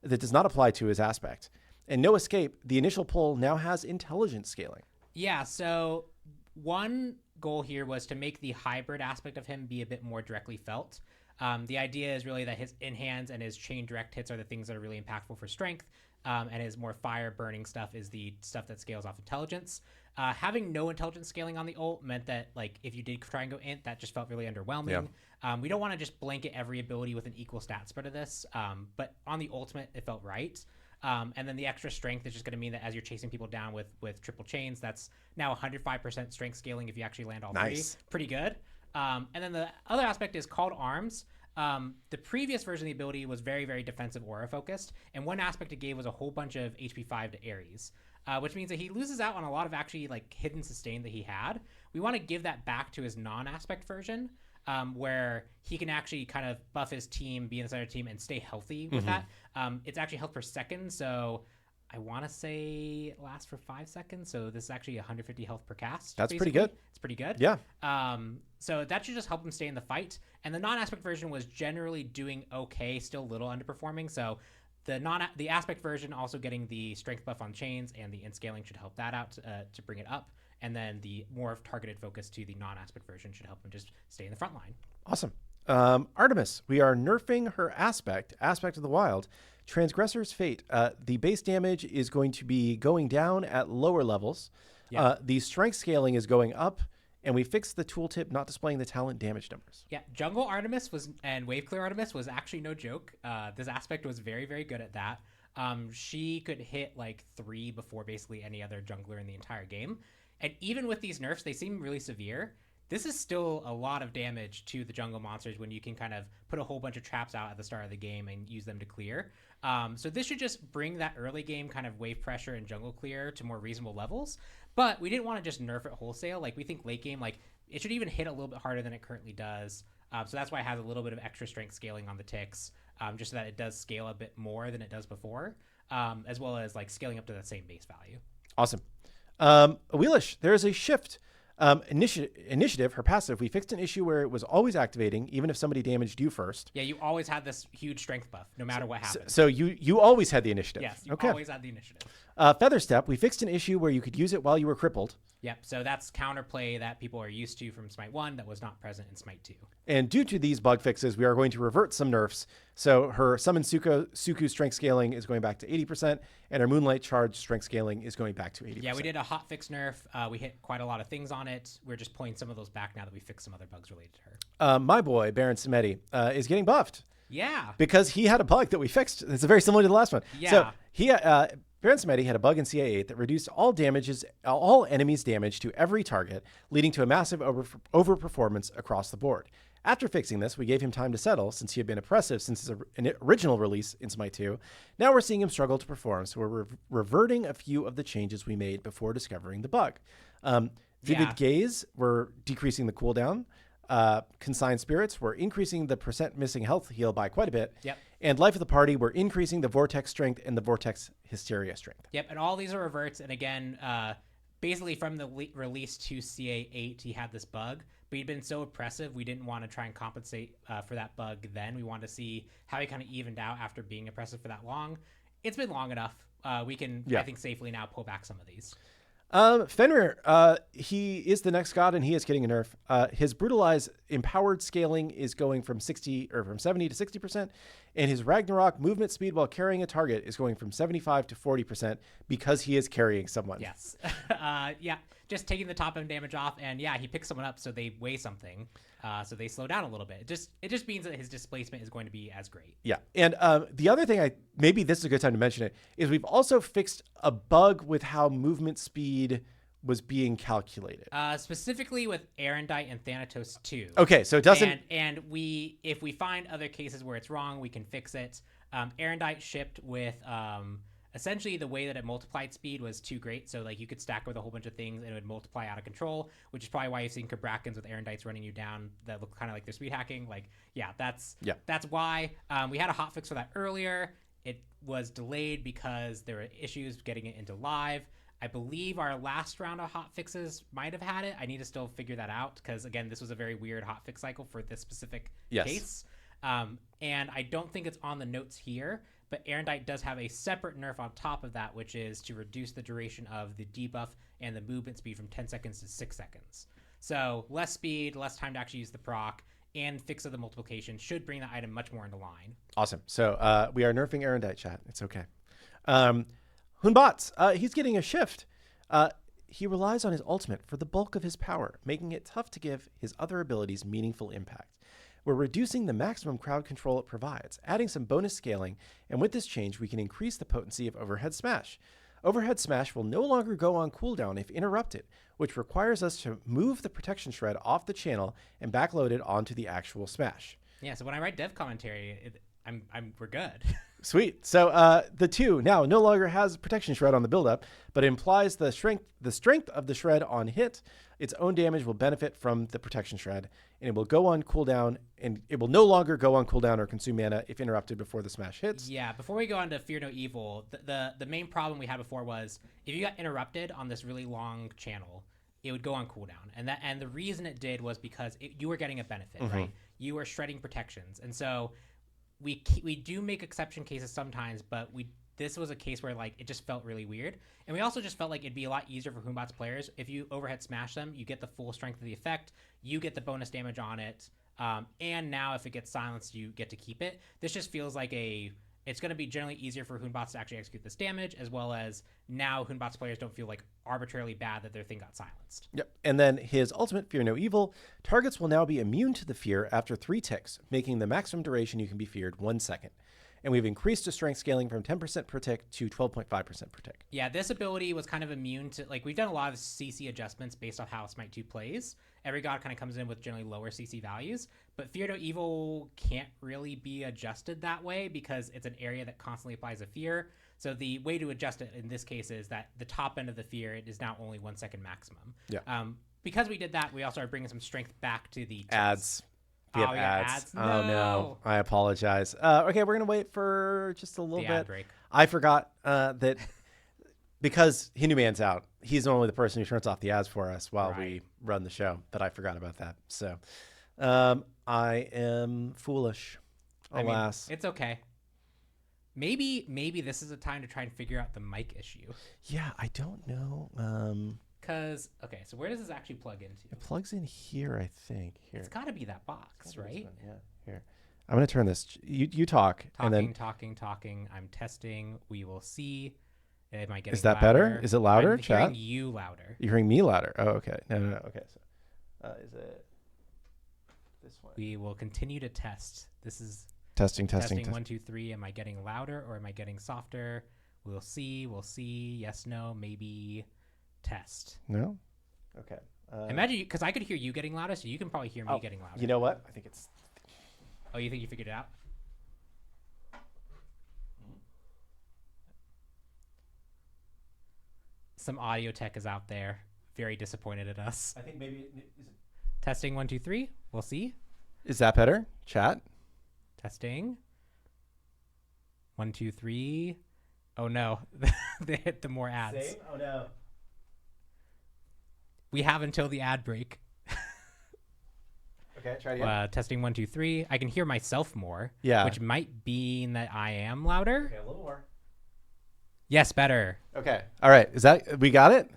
That does not apply to his aspect. And no escape. The initial pull now has intelligence scaling. Yeah. So one goal here was to make the hybrid aspect of him be a bit more directly felt. The idea is really that his in-hands and his chain direct hits are the things that are really impactful for strength, and his more fire-burning stuff is the stuff that scales off intelligence. Having no intelligence scaling on the ult meant that, like, if you did try and go int, that just felt really underwhelming. Yeah. We don't want to just blanket every ability with an equal stat spread of this, but on the ultimate, it felt right. And then the extra strength is just going to mean that as you're chasing people down with triple chains, that's now 105% strength scaling if you actually land all three. Pretty good. And then the other aspect is called arms. The previous version of the ability was very, very defensive aura focused, and one aspect it gave was a whole bunch of HP 5 to Ares, which means that he loses out on a lot of actually like hidden sustain that he had. We want to give that back to his non-aspect version, where he can actually kind of buff his team, be in the center team, and stay healthy with that. It's actually health per second, so I want to say it lasts for 5 seconds. So this is actually 150 health per cast. That's basically. pretty good. It's pretty good. Yeah. So that should just help him stay in the fight. And the non-aspect version was generally doing okay, still a little underperforming. So the aspect version also getting the strength buff on chains and the int scaling should help that out to bring it up. And then the more targeted focus to the non-aspect version should help him just stay in the front line. Awesome. Artemis, we are nerfing her aspect of the wild. Transgressor's Fate. The base damage is going to be going down at lower levels. Yeah. The strength scaling is going up, and we fixed the tooltip not displaying the talent damage numbers. Yeah, Jungle Artemis and Wave Clear Artemis was actually no joke. This aspect was very, very good at that. She could hit like 3 before basically any other jungler in the entire game. And even with these nerfs, they seem really severe. This is still a lot of damage to the jungle monsters when you can kind of put a whole bunch of traps out at the start of the game and use them to clear. So this should just bring that early game kind of wave pressure and jungle clear to more reasonable levels. But we didn't want to just nerf it wholesale. Like, we think late game, like, it should even hit a little bit harder than it currently does. So that's why it has a little bit of extra strength scaling on the ticks, just so that it does scale a bit more than it does before, as well as like scaling up to that same base value. Awesome. Wheelish, there is a shift. Initiative, her passive, we fixed an issue where it was always activating, even if somebody damaged you first. Yeah, you always had this huge strength buff, no matter what happened. So you always had the initiative. Yes, you always had the initiative. Feather Step, we fixed an issue where you could use it while you were crippled. Yep, so that's counterplay that people are used to from Smite 1 that was not present in Smite 2. And due to these bug fixes, we are going to revert some nerfs. So her Summon Suku strength scaling is going back to 80%, and her Moonlight Charge strength scaling is going back to 80%. Yeah, we did a hotfix nerf. We hit quite a lot of things on it. We're just pulling some of those back now that we fixed some other bugs related to her. My boy, Baron Samedi, is getting buffed. Yeah. Because he had a bug that we fixed. It's very similar to the last one. Yeah. So Baron Samedi had a bug in CA8 that reduced all enemies' damage to every target, leading to a massive overperformance across the board. After fixing this, we gave him time to settle since he had been oppressive since his original release in Smite 2. Now we're seeing him struggle to perform, so we're reverting a few of the changes we made before discovering the bug. Vivid Gaze, we're decreasing the cooldown. Consigned Spirits, we're increasing the percent missing health heal by quite a bit. Yep. And Life of the Party, we're increasing the Vortex Strength and the Vortex Hysteria Strength. Yep, and all these are reverts. And again, basically from the release to CA8, he had this bug, but he'd been so oppressive, we didn't want to try and compensate for that bug then. We wanted to see how he kind of evened out after being oppressive for that long. It's been long enough. We can, I think, safely now pull back some of these. Fenrir, he is the next god and he is getting a nerf. His Brutalize empowered scaling is going from 70 to 60%, and his Ragnarok movement speed while carrying a target is going from 75 to 40% because he is carrying someone. Yes. Yeah, just taking the top end damage off, and yeah, he picks someone up so they weigh something, so they slow down a little bit. It just means that his displacement is going to be as great. Yeah, and the other thing, maybe this is a good time to mention it, is we've also fixed a bug with how movement speed was being calculated. Specifically with Erendite and Thanatos 2. Okay, so it doesn't... And if we find other cases where it's wrong, we can fix it. Erendite shipped with... essentially, the way that it multiplied speed was too great. So, like, you could stack with a whole bunch of things and it would multiply out of control, which is probably why you've seen Kabrakans with Erendites running you down that look kind of like they're speed hacking. Like, yeah, that's why. We had a hotfix for that earlier. It was delayed because there were issues getting it into live. I believe our last round of hotfixes might have had it. I need to still figure that out because, again, this was a very weird hotfix cycle for this specific case. And I don't think it's on the notes here, but Erendite does have a separate nerf on top of that, which is to reduce the duration of the debuff and the movement speed from 10 seconds to 6 seconds. So less speed, less time to actually use the proc, and fix of the multiplication should bring the item much more into line. Awesome. So we are nerfing Erendite, chat. It's okay. Hunbots, he's getting a shift. He relies on his ultimate for the bulk of his power, making it tough to give his other abilities meaningful impact. We're reducing the maximum crowd control it provides, adding some bonus scaling, and with this change, we can increase the potency of Overhead Smash. Overhead Smash will no longer go on cooldown if interrupted, which requires us to move the protection shred off the channel and backload it onto the actual smash. Yeah, so when I write dev commentary, we're good. Sweet. So the 2 now no longer has protection shred on the buildup, but it implies the strength of the shred on hit. Its own damage will benefit from the protection shred, and it will go on cooldown, and it will no longer go on cooldown or consume mana if interrupted before the smash hits. Yeah, before we go on to Fear No Evil, the main problem we had before was if you got interrupted on this really long channel, it would go on cooldown. And the reason it did was because you were getting a benefit, right? You were shredding protections. And so we do make exception cases sometimes, but this was a case where like it just felt really weird. And we also just felt like it'd be a lot easier for Hunbots players if you overhead smash them, you get the full strength of the effect, you get the bonus damage on it, and now if it gets silenced, you get to keep it. This just feels like it's going to be generally easier for Hunbots to actually execute this damage, as well as now Hunbots players don't feel like arbitrarily bad that their thing got silenced. Yep. And then his ultimate, Fear No Evil, targets will now be immune to the fear after 3 ticks, making the maximum duration you can be feared 1 second. And we've increased the strength scaling from 10% per tick to 12.5% per tick. Yeah, this ability was kind of immune to, like, we've done a lot of CC adjustments based off how Smite 2 plays. Every god kind of comes in with generally lower CC values, but Fear No Evil can't really be adjusted that way because it's an area that constantly applies a fear. So the way to adjust it in this case is that the top end of the fear is now only 1 second maximum. Yeah. Because we did that, we also are bringing some strength back to the ads. We have ads. No. Oh no, I apologize. Okay, we're gonna wait for just a little bit. Ad break. I forgot that because Hinduman's out, he's normally the person who turns off the ads for us while we run the show. But I forgot about that. So I am foolish. Alas, I mean, it's okay. Maybe this is a time to try and figure out the mic issue. Yeah, I don't know. Because, okay, so where does this actually plug into? It plugs in here, I think. Here. It's got to be that box, right? Yeah, here. I'm going to turn this. You talk. And then... Talking. I'm testing. We will see. Am I getting Is that louder? better? Is it louder, I'm chat? hearing you louder. You're hearing me louder. Oh, okay. No. Okay. So, is it this one? We will continue to test. This is testing. 1, 2, 3. Am I getting louder or am I getting softer? We'll see. Yes, no, maybe. Test. No? Okay. Imagine, because I could hear you getting louder, so you can probably hear me getting louder. You know what? I think it's... Oh, you think you figured it out? Some audio tech is out there, very disappointed at us. I think maybe... Testing 1, 2, 3. We'll see. Is that better? Chat? Testing. 1, 2, 3. Oh no, they hit the more ads. Same? Oh no. We have until the ad break. Okay, try it again. Testing 1, 2, 3. I can hear myself more. Yeah. Which might mean that I am louder. Okay, a little more. Yes, better. Okay. All right. We got it?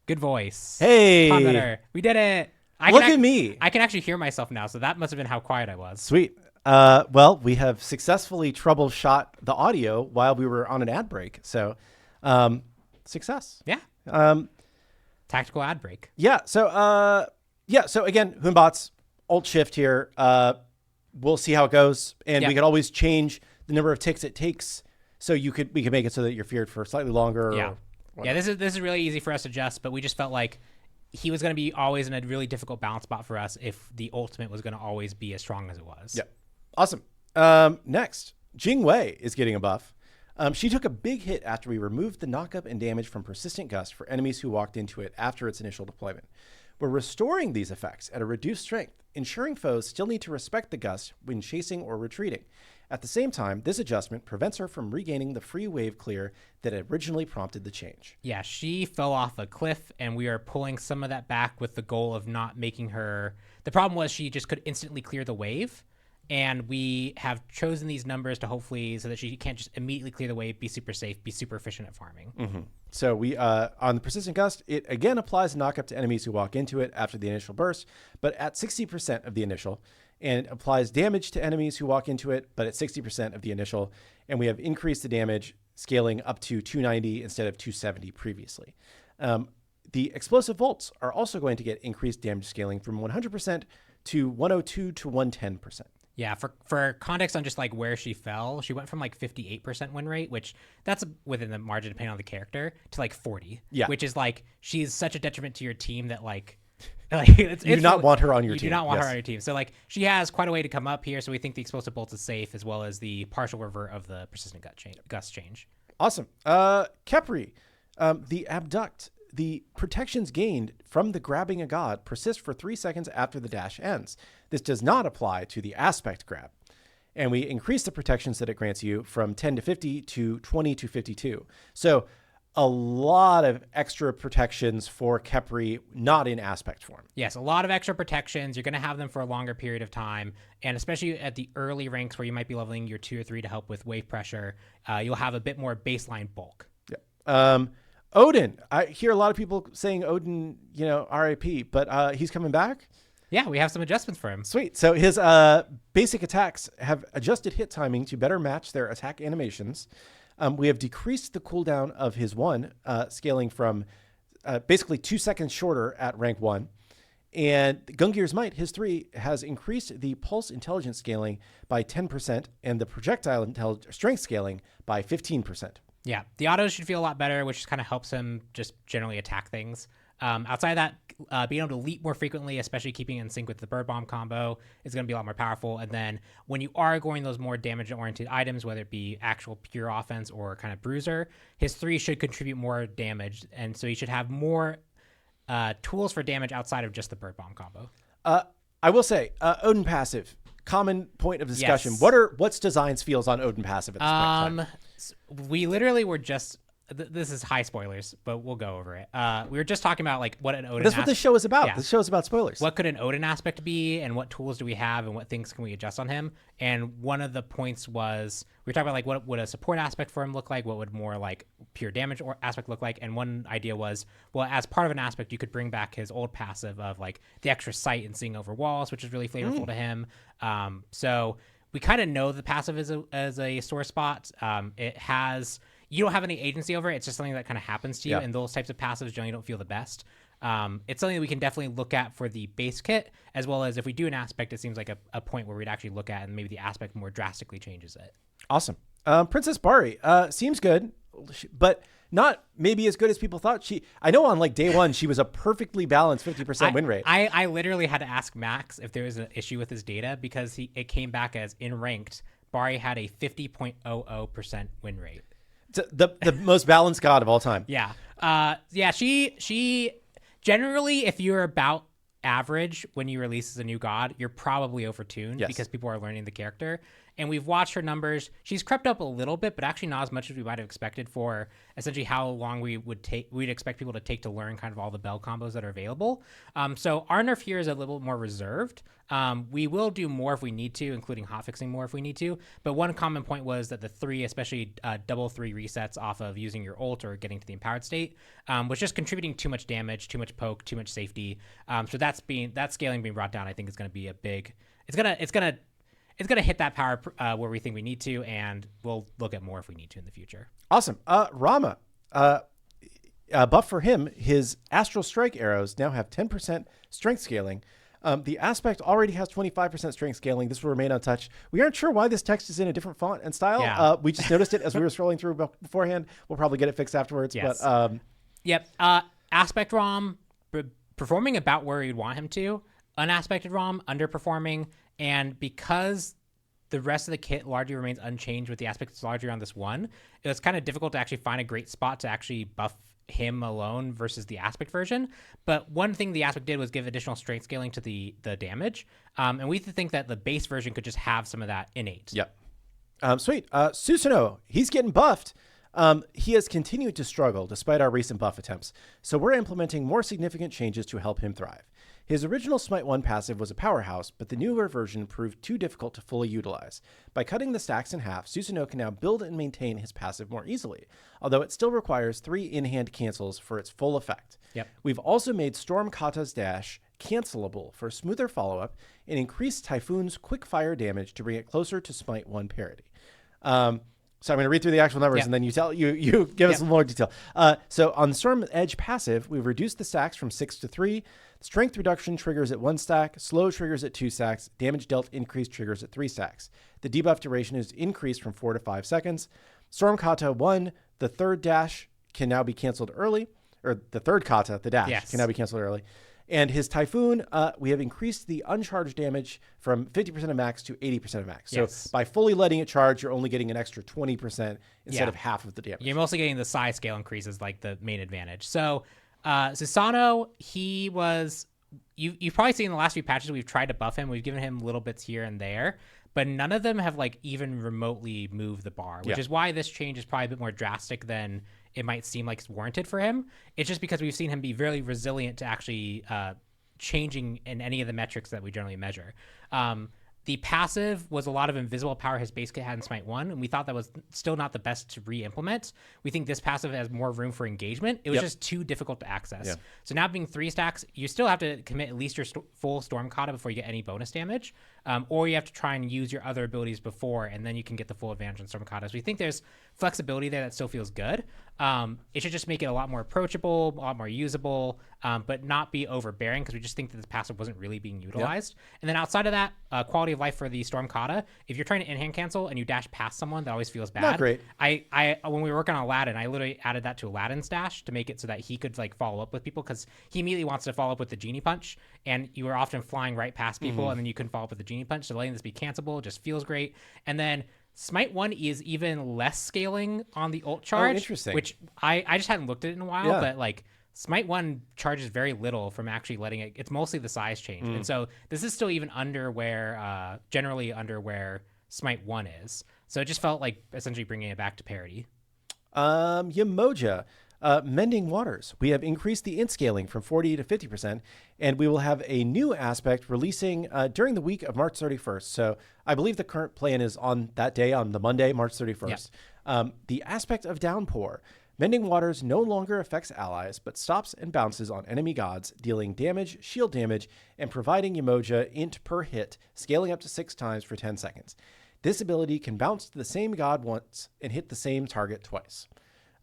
Good voice. Hey. Far better. We did it. Look at me. I can actually hear myself now, so that must have been how quiet I was. Sweet. Well, we have successfully troubleshot the audio while we were on an ad break. So, success. Yeah. Tactical ad break. Yeah. So, So again, Hoonbots, Alt Shift here. We'll see how it goes, and we could always change the number of ticks it takes. So we could make it so that you're feared for slightly longer. Yeah. Yeah. This is really easy for us to adjust, but we just felt like he was going to be always in a really difficult balance spot for us if the ultimate was going to always be as strong as it was. Yeah. Awesome. Next, Jing is getting a buff. She took a big hit after we removed the knockup and damage from Persistent Gust for enemies who walked into it after its initial deployment. We're restoring these effects at a reduced strength, ensuring foes still need to respect the Gust when chasing or retreating. At the same time, this adjustment prevents her from regaining the free wave clear that originally prompted the change. Yeah, she fell off a cliff, and we are pulling some of that back with the goal of not making her... The problem was she just could instantly clear the wave, and we have chosen these numbers to hopefully... so that she can't just immediately clear the wave, be super safe, be super efficient at farming. Mm-hmm. So we on the Persistent Gust, it again applies a knockup to enemies who walk into it after the initial burst, but at 60% of the initial... and it applies damage to enemies who walk into it, but at 60% of the initial. And we have increased the damage, scaling up to 290 instead of 270 previously. The explosive bolts are also going to get increased damage scaling from 100% to 102 to 110%. Yeah, for context on just like where she fell, she went from like 58% win rate, which that's within the margin depending on the character, to like 40. Yeah. Which is like, she's such a detriment to your team that like you do not want her on your team. You do not want her on your team. So like she has quite a way to come up here. So we think the explosive bolt is safe, as well as the partial revert of the persistent gust change. Awesome. Keri, the Abduct, the protections gained from the grabbing a god persist for 3 seconds after the dash ends. This does not apply to the aspect grab. And we increase the protections that it grants you from 10 to 50 to 20 to 52. So a lot of extra protections for Keri, not in aspect form. Yes, a lot of extra protections. You're going to have them for a longer period of time. And especially at the early ranks where you might be leveling your 2 or 3 to help with wave pressure, you'll have a bit more baseline bulk. Yeah. Odin. I hear a lot of people saying Odin, RIP, but he's coming back. Yeah, we have some adjustments for him. Sweet. So his basic attacks have adjusted hit timing to better match their attack animations. We have decreased the cooldown of his 1, scaling from basically 2 seconds shorter at rank 1. And Gungir's Might, his 3, has increased the pulse intelligence scaling by 10% and the projectile strength scaling by 15%. Yeah, the autos should feel a lot better, which kind of helps him just generally attack things. Outside of that, being able to leap more frequently, especially keeping in sync with the bird bomb combo, is going to be a lot more powerful. And then when you are going those more damage-oriented items, whether it be actual pure offense or kind of bruiser, his 3 should contribute more damage. And so you should have more tools for damage outside of just the bird bomb combo. I will say, Odin passive, common point of discussion. Yes. What's Design's feels on Odin passive at this point in time? We literally were just this is high spoilers, but we'll go over it. We were just talking about like what an Odin. That's what this show is about. Yeah. This show is about spoilers. What could an Odin aspect be, and what tools do we have, and what things can we adjust on him? And one of the points was we were talking about like what would a support aspect for him look like, what would more like pure damage or aspect look like, and one idea was, well, as part of an aspect, you could bring back his old passive of like the extra sight and seeing over walls, which is really flavorful to him. So we kind of know the passive as a sore spot. It has. You don't have any agency over it. It's just something that kind of happens to you, and those types of passives generally don't feel the best. It's something that we can definitely look at for the base kit, as well as if we do an aspect, it seems like a point where we'd actually look at, and maybe the aspect more drastically changes it. Awesome. Princess Bari seems good, but not maybe as good as people thought. I know on like day one, she was a perfectly balanced 50% win rate. I literally had to ask Max if there was an issue with his data because it came back as in ranked. Bari had a 50.00% win rate. The most balanced god of all time. Yeah. She generally, if you're about average when you release as a new god, you're probably overtuned because people are learning the character. And we've watched her numbers. She's crept up a little bit, but actually not as much as we might have expected for essentially how long we'd expect people to take to learn kind of all the bell combos that are available. So our nerf here is a little more reserved. We will do more if we need to, including hotfixing more if we need to. But one common point was that the 3, especially double 3 resets off of using your ult or getting to the empowered state, was just contributing too much damage, too much poke, too much safety. So that scaling being brought down, I think, is going to be a big. It's gonna hit that power where we think we need to, and we'll look at more if we need to in the future. Awesome. Rama, buff for him, his Astral Strike arrows now have 10% strength scaling. The aspect already has 25% strength scaling. This will remain untouched. We aren't sure why this text is in a different font and style. Yeah. We just noticed it as we were scrolling through beforehand. We'll probably get it fixed afterwards. Yes. But Yep. Aspect ROM performing about where you'd want him to. Unaspected ROM underperforming. And because the rest of the kit largely remains unchanged with the aspects largely on this one, it was kind of difficult to actually find a great spot to actually buff him alone versus the aspect version. But one thing the aspect did was give additional strength scaling to the damage. And we think that the base version could just have some of that innate. Yep. Sweet. Susano, he's getting buffed. He has continued to struggle despite our recent buff attempts. So we're implementing more significant changes to help him thrive. His original Smite 1 passive was a powerhouse, but the newer version proved too difficult to fully utilize. By cutting the stacks in half, Susano can now build and maintain his passive more easily, although it still requires 3 in-hand cancels for its full effect. Yep. We've also made Storm Kata's dash cancelable for smoother follow-up and increased Typhoon's quick fire damage to bring it closer to Smite 1 parity. So I'm going to read through the actual numbers and then you give us more detail. So on Storm Edge passive, we've reduced the stacks from 6 to 3. Strength reduction triggers at 1 stack, slow triggers at 2 stacks, damage dealt increase triggers at 3 stacks. The debuff duration is increased from 4 to 5 seconds. Storm Kata 1, the third dash can now be canceled early, or the third kata, the dash, can now be canceled early. And his Typhoon, we have increased the uncharged damage from 50% of max to 80% of max. So by fully letting it charge, you're only getting an extra 20% instead of half of the damage. You're mostly getting the size scale increases, like the main advantage. So Susano, he was... You've probably seen in the last few patches we've tried to buff him. We've given him little bits here and there, but none of them have like even remotely moved the bar, which is why this change is probably a bit more drastic than it might seem like it's warranted for him. It's just because we've seen him be very resilient to actually changing in any of the metrics that we generally measure. The passive was a lot of invisible power his base kit had in Smite 1, and we thought that was still not the best to re-implement. We think this passive has more room for engagement. It was just too difficult to access. So now being 3 stacks, you still have to commit at least your full Storm Kata before you get any bonus damage, or you have to try and use your other abilities before, and then you can get the full advantage on Storm Kata. So we think there's flexibility there that still feels good. It should just make it a lot more approachable, a lot more usable, but not be overbearing, because we just think that this passive wasn't really being utilized. And then outside of that, quality of life for the Storm Kata, if you're trying to in-hand cancel and you dash past someone, that always feels bad. Not great. When we were working on Aladdin, I literally added that to Aladdin's dash to make it so that he could like follow up with people, because he immediately wants to follow up with the Genie Punch, and you were often flying right past people, and then you couldn't follow up with the Genie Punch. So letting this be cancelable just feels great. And then Smite 1 is even less scaling on the ult charge, interesting. Which I just hadn't looked at it in a while, but like Smite 1 charges very little from actually letting it. It's mostly the size change. And so this is still even under where, generally under where Smite 1 is. So it just felt like essentially bringing it back to parity. Yemoja. Mending Waters. We have increased the int scaling from 40 to 50%, and we will have a new aspect releasing during the week of March 31st. So I believe the current plan is on that day, on the Monday, March 31st. Yeah. The aspect of Downpour. Mending Waters no longer affects allies, but stops and bounces on enemy gods, dealing damage, shield damage, and providing Yemoja int per hit, scaling up to 6 times for 10 seconds. This ability can bounce to the same god once and hit the same target twice.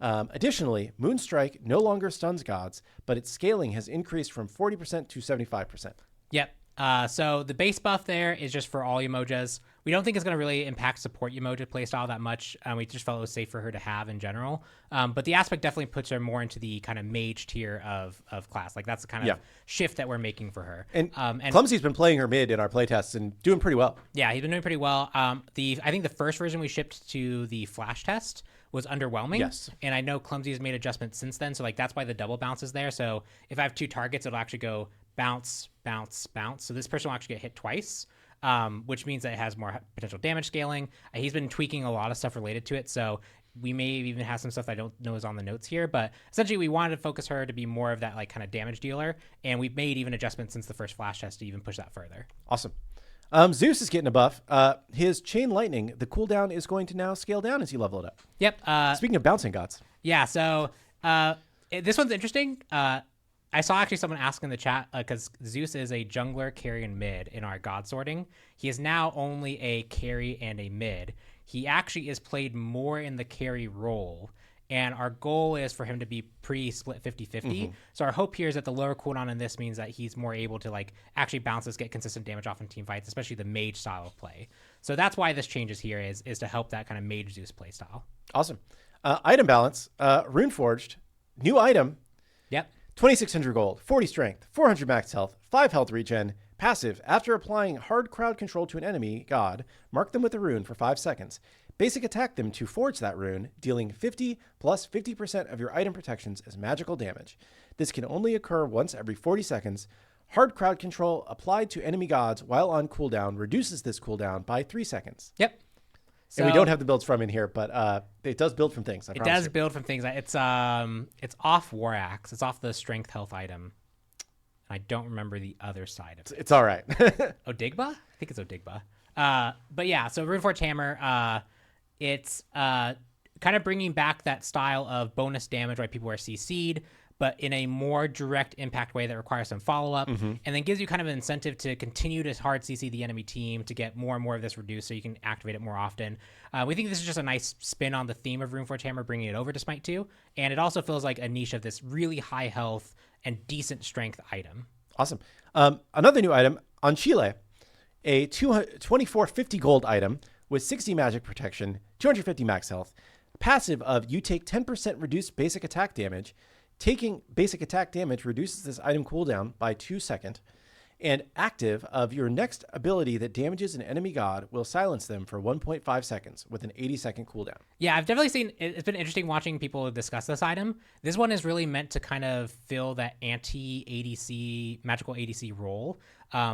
Additionally, Moonstrike no longer stuns gods, but its scaling has increased from 40% to 75%. Yep. So the base buff there is just for all Yemojas. We don't think it's going to really impact support Yemoja playstyle that much. We just felt it was safe for her to have in general. But the aspect definitely puts her more into the kind of mage tier of class. Like that's the kind of shift that we're making for her. And Clumsy's been playing her mid in our playtests and doing pretty well. Yeah, he's been doing pretty well. I think the first version we shipped to the flash test was underwhelming. Yes. And I know Clumsy has made adjustments since then. So like that's why the double bounce is there. So if I have 2 targets, it'll actually go bounce, bounce, bounce. So this person will actually get hit twice, which means that it has more potential damage scaling. He's been tweaking a lot of stuff related to it. So we may even have some stuff that I don't know is on the notes here, but essentially we wanted to focus her to be more of that like kind of damage dealer. And we've made even adjustments since the first flash test to even push that further. Awesome. Zeus is getting a buff. His Chain Lightning, the cooldown is going to now scale down as you level it up. Yep. Speaking of bouncing gods. Yeah, so this one's interesting. I saw actually someone ask in the chat, because Zeus is a jungler, carry, and mid in our god sorting. He is now only a carry and a mid. He actually is played more in the carry role. And our goal is for him to be pretty split 50-50. Mm-hmm. So our hope here is that the lower cooldown in this means that he's more able to like actually bounce this, get consistent damage off in team fights, especially the mage style of play. So that's why this changes here is to help that kind of mage Zeus play style. Awesome. Item balance, Runeforged, new item. Yep. 2,600 gold, 40 strength, 400 max health, 5 health regen. Passive, after applying hard crowd control to an enemy god, mark them with a rune for 5 seconds. Basic attack them to forge that rune, dealing 50 plus 50% of your item protections as magical damage. This can only occur once every 40 seconds. Hard crowd control applied to enemy gods while on cooldown reduces this cooldown by 3 seconds. Yep. So, and we don't have the builds from in here, but it does build from things. It does build from things. It's off War Axe. It's off the strength health item. I don't remember the other side of it. It's all right. Odigba? I think it's Odigba. But yeah, so Runeforged Hammer, it's kind of bringing back that style of bonus damage, right? People are CC'd, but in a more direct impact way that requires some follow-up, and then gives you kind of an incentive to continue to hard CC the enemy team to get more and more of this reduced so you can activate it more often. We think this is just a nice spin on the theme of Runeforged Hammer, bringing it over to Smite 2, and it also feels like a niche of this really high health and decent strength item. Awesome. Another new item, on Chile, a 2450 gold item with 60 magic protection, 250 max health. Passive of you take 10% reduced basic attack damage. Taking basic attack damage reduces this item cooldown by 2 seconds. And active of your next ability that damages an enemy god will silence them for 1.5 seconds with an 80-second cooldown. Yeah, I've definitely seen, it's been interesting watching people discuss this item. This one is really meant to kind of fill that anti-ADC, magical ADC role.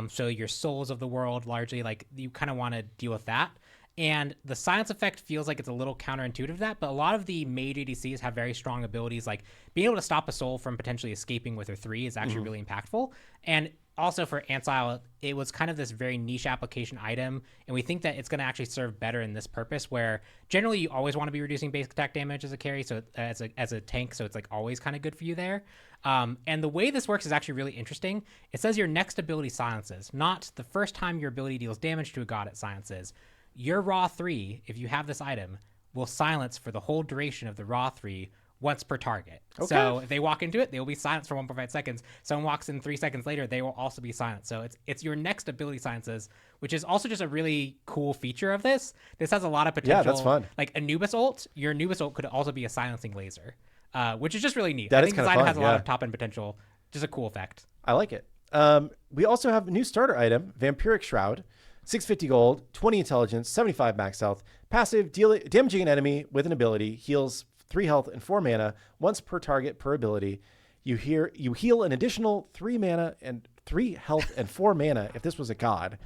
So your souls of the world, largely, like you kind of want to deal with that. And the silence effect feels like it's a little counterintuitive to that, but a lot of the mage ADCs have very strong abilities, like being able to stop a soul from potentially escaping with her 3 is actually really impactful. And also for Ancile, it was kind of this very niche application item, and we think that it's going to actually serve better in this purpose, where generally you always want to be reducing basic attack damage as a carry, so as a tank, so it's like always kind of good for you there. And the way this works is actually really interesting. It says your next ability silences, not the first time your ability deals damage to a god it silences. Your Raw 3, if you have this item, will silence for the whole duration of the Raw 3 once per target. Okay. So if they walk into it, they will be silenced for 1.5 seconds. Someone walks in 3 seconds later, they will also be silenced. So it's your next ability silences, which is also just a really cool feature of this. This has a lot of potential. Yeah, that's fun. Like Anubis ult, your Anubis ult could also be a silencing laser, which is just really neat. That I think this item fun, has a lot of top-end potential. Just a cool effect. I like it. We also have a new starter item, Vampiric Shroud. 650 gold, 20 intelligence, 75 max health. Passive, damaging an enemy with an ability, heals 3 health and 4 mana once per target per ability. You heal an additional 3 mana and 3 health and 4 mana if this was a god.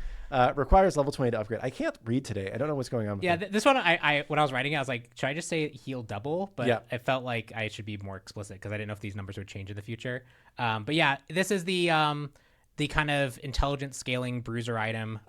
Requires level 20 to upgrade. I can't read today. I don't know what's going on with me. This one, I when I was writing it, I was like, should I just say heal double? But Yeah. it felt like I should be more explicit because I didn't know if these numbers would change in the future. But yeah, this is the kind of intelligent scaling bruiser item.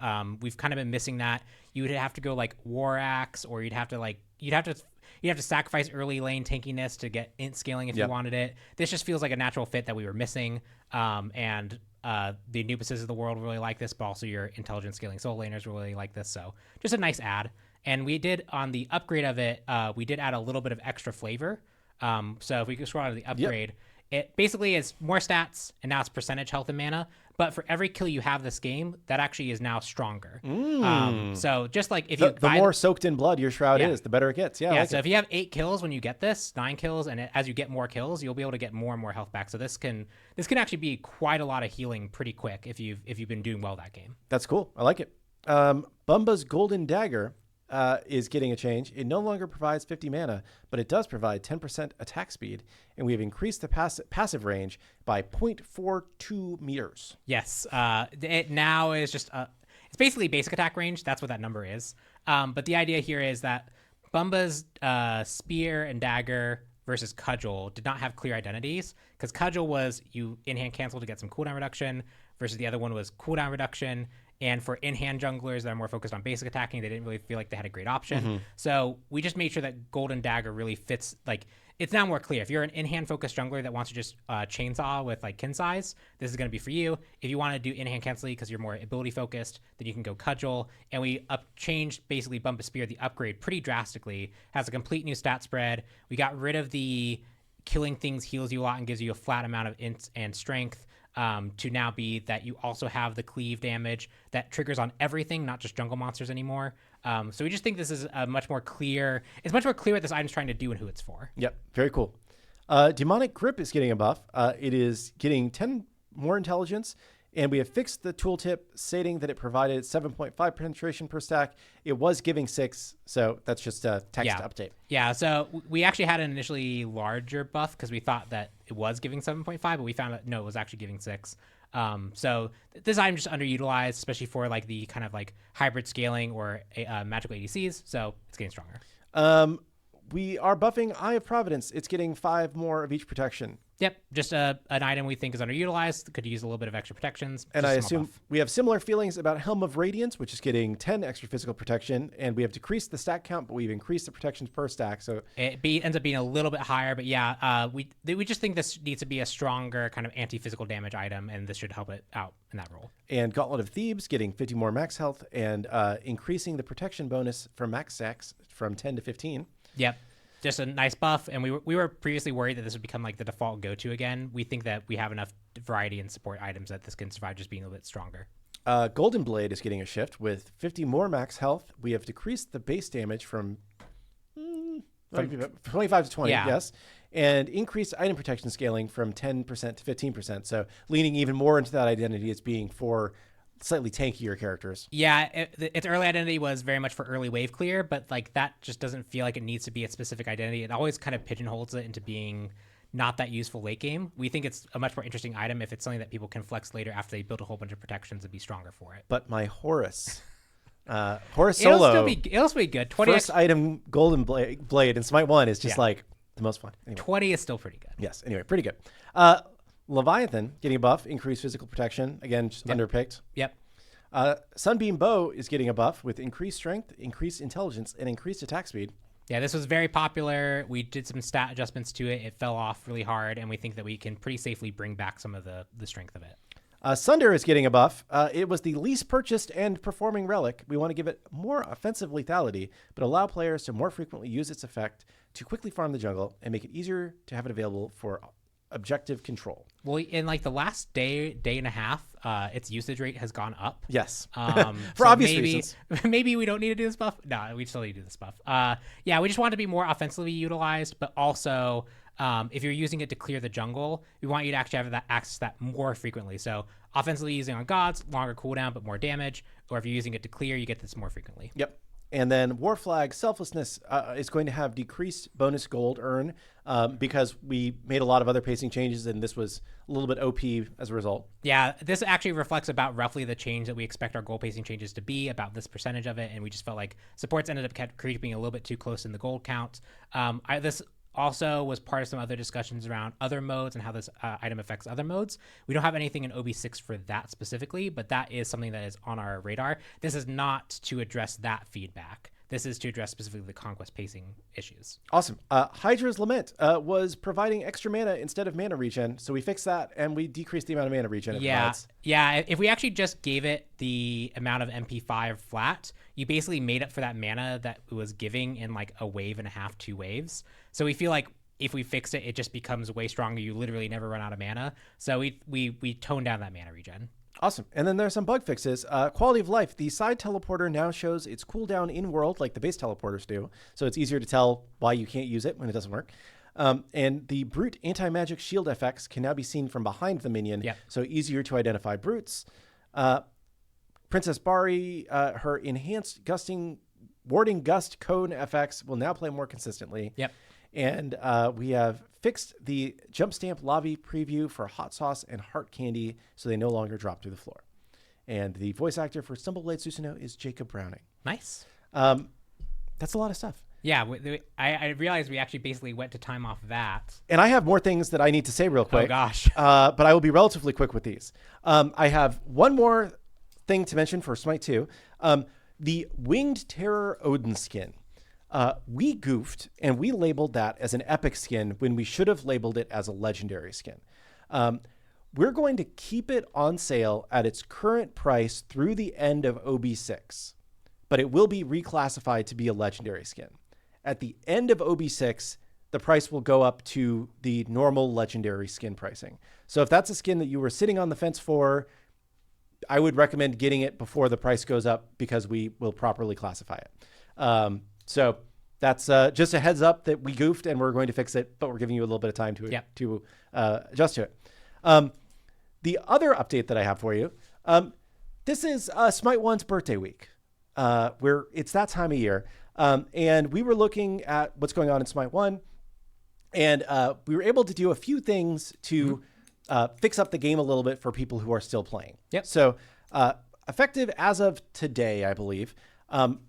We've kind of been missing that. You would have to go like War Axe, or you'd have to sacrifice early lane tankiness to get int scaling if you wanted it. This just feels like a natural fit that we were missing. And the Anubises of the world really like this, but also your intelligent scaling soul laners really like this. So just a nice add. And we did, on the upgrade of it, we did add a little bit of extra flavor. So if we could scroll out of the upgrade, it basically is more stats, and now it's percentage health and mana. But for every kill you have this game, that actually is now stronger. So just like if the more soaked in blood your shroud is, the better it gets. Yeah. So if you have 8 kills when you get this, 9 kills, and as you get more kills, you'll be able to get more and more health back. So this can actually be quite a lot of healing pretty quick if you've been doing well that game. That's cool. I like it. Bumba's Golden Dagger is getting a change. It no longer provides 50 mana, but it does provide 10% attack speed, and we have increased the passive range by 0.42 meters. Yes, it now is just it's basically basic attack range. That's what that number is. But the idea here is that Bumba's spear and dagger versus Cudgel did not have clear identities, because Cudgel was you in-hand cancel to get some cooldown reduction, versus the other one was cooldown reduction. And for in-hand junglers that are more focused on basic attacking, they didn't really feel like they had a great option. So we just made sure that Golden Dagger really fits. Like, it's now more clear. If you're an in-hand focused jungler that wants to just chainsaw with like kin size, this is going to be for you. If you want to do in-hand cancel because you're more ability focused, then you can go Cudgel. And we changed basically Bumba Spear, the upgrade, pretty drastically. Has a complete new stat spread. We got rid of the killing things heals you a lot and gives you a flat amount of int and strength. To now be that you also have the cleave damage that triggers on everything, not just jungle monsters anymore. So we just think this is a much more clear. It's much more clear what this item's trying to do and who it's for. Yep, very cool. Demonic Grip is getting a buff. It is getting 10 more intelligence, and we have fixed the tooltip stating that it provided 7.5 penetration per stack. It was giving 6, so that's just a text update. Yeah, so we actually had an initially larger buff because we thought that it was giving 7.5, but we found out no, it was actually giving 6. So this item just underutilized, especially for like the kind of like hybrid scaling or magical ADCs. So it's getting stronger. We are buffing Eye of Providence. It's getting 5 more of each protection. Yep, just an item we think is underutilized. Could use a little bit of extra protections. And I assume we have similar feelings about Helm of Radiance, which is getting 10 extra physical protection. And we have decreased the stack count, but we've increased the protections per stack. So it ends up being a little bit higher. But yeah, we just think this needs to be a stronger kind of anti-physical damage item, and this should help it out in that role. And Gauntlet of Thebes getting 50 more max health and increasing the protection bonus for max stacks from 10 to 15. Yep. Just a nice buff, and we were previously worried that this would become like the default go-to again. We think that we have enough variety and support items that this can survive just being a little bit stronger. Golden Blade is getting a shift with 50 more max health. We have decreased the base damage from 25 to 20, yes, and increased item protection scaling from 10% to 15%. So leaning even more into that identity as being for slightly tankier characters. Yeah, its early identity was very much for early wave clear, but like that just doesn't feel like it needs to be a specific identity. It always kind of pigeonholes it into being not that useful late game. We think it's a much more interesting item if it's something that people can flex later after they build a whole bunch of protections and be stronger for it. But my Horus Solo, it'll still be good. 20 first item Golden Blade in Smite 1 is just like the most fun. Anyway. 20 is still pretty good. Yes, anyway, pretty good. Leviathan getting a buff, increased physical protection. Again, just underpicked. Yep. Sunbeam Bow is getting a buff with increased strength, increased intelligence, and increased attack speed. Yeah, this was very popular. We did some stat adjustments to it. It fell off really hard, and we think that we can pretty safely bring back some of the strength of it. Sunder is getting a buff. It was the least purchased and performing relic. We want to give it more offensive lethality, but allow players to more frequently use its effect to quickly farm the jungle and make it easier to have it available for objective control. Well, in like the last day and a half, its usage rate has gone up. Yes. For obvious reasons. Maybe we don't need to do this buff. No, we still need to do this buff. Yeah, we just want it to be more offensively utilized, but also if you're using it to clear the jungle, we want you to actually have that access to that more frequently. So offensively using on gods, longer cooldown, but more damage. Or if you're using it to clear, you get this more frequently. Yep. And then War Flag Selflessness is going to have decreased bonus gold earn because we made a lot of other pacing changes, and this was a little bit OP as a result. Yeah, this actually reflects about roughly the change that we expect our gold pacing changes to be, about this percentage of it, and we just felt like supports ended up creeping a little bit too close in the gold count. This also was part of some other discussions around other modes and how this item affects other modes. We don't have anything in OB6 for that specifically, but that is something that is on our radar. This is not to address that feedback. This is to address specifically the conquest pacing issues. Awesome. Hydra's Lament was providing extra mana instead of mana regen, so we fixed that and we decreased the amount of mana regen it provides. Yeah. If we actually just gave it the amount of MP5 flat, you basically made up for that mana that it was giving in like a wave and a half, 2 waves. So we feel like if we fix it, it just becomes way stronger. You literally never run out of mana. So we toned down that mana regen. Awesome. And then there's some bug fixes. Quality of life. The side teleporter now shows its cooldown in world like the base teleporters do. So it's easier to tell why you can't use it when it doesn't work. And the brute anti-magic shield effects can now be seen from behind the minion. Yep. So easier to identify brutes. Princess Bari, her enhanced warding gust cone FX will now play more consistently. Yep. And we have fixed the jump stamp lobby preview for hot sauce and heart candy, so they no longer drop through the floor. And the voice actor for Stumbleblade Susano is Jacob Browning. Nice. That's a lot of stuff. Yeah, I realized we actually basically went to time off that. And I have more things that I need to say real quick. Oh, gosh. But I will be relatively quick with these. I have one more thing to mention for Smite 2. The Winged Terror Odin skin. We goofed and we labeled that as an epic skin when we should have labeled it as a legendary skin. We're going to keep it on sale at its current price through the end of OB6, but it will be reclassified to be a legendary skin. At the end of OB6, the price will go up to the normal legendary skin pricing. So if that's a skin that you were sitting on the fence for, I would recommend getting it before the price goes up because we will properly classify it. So that's just a heads up that we goofed and we're going to fix it, but we're giving you a little bit of time to adjust to it. The other update that I have for you, this is Smite 1's birthday week, where it's that time of year. And we were looking at what's going on in Smite 1, and we were able to do a few things to fix up the game a little bit for people who are still playing. Yep. So effective as of today, I believe,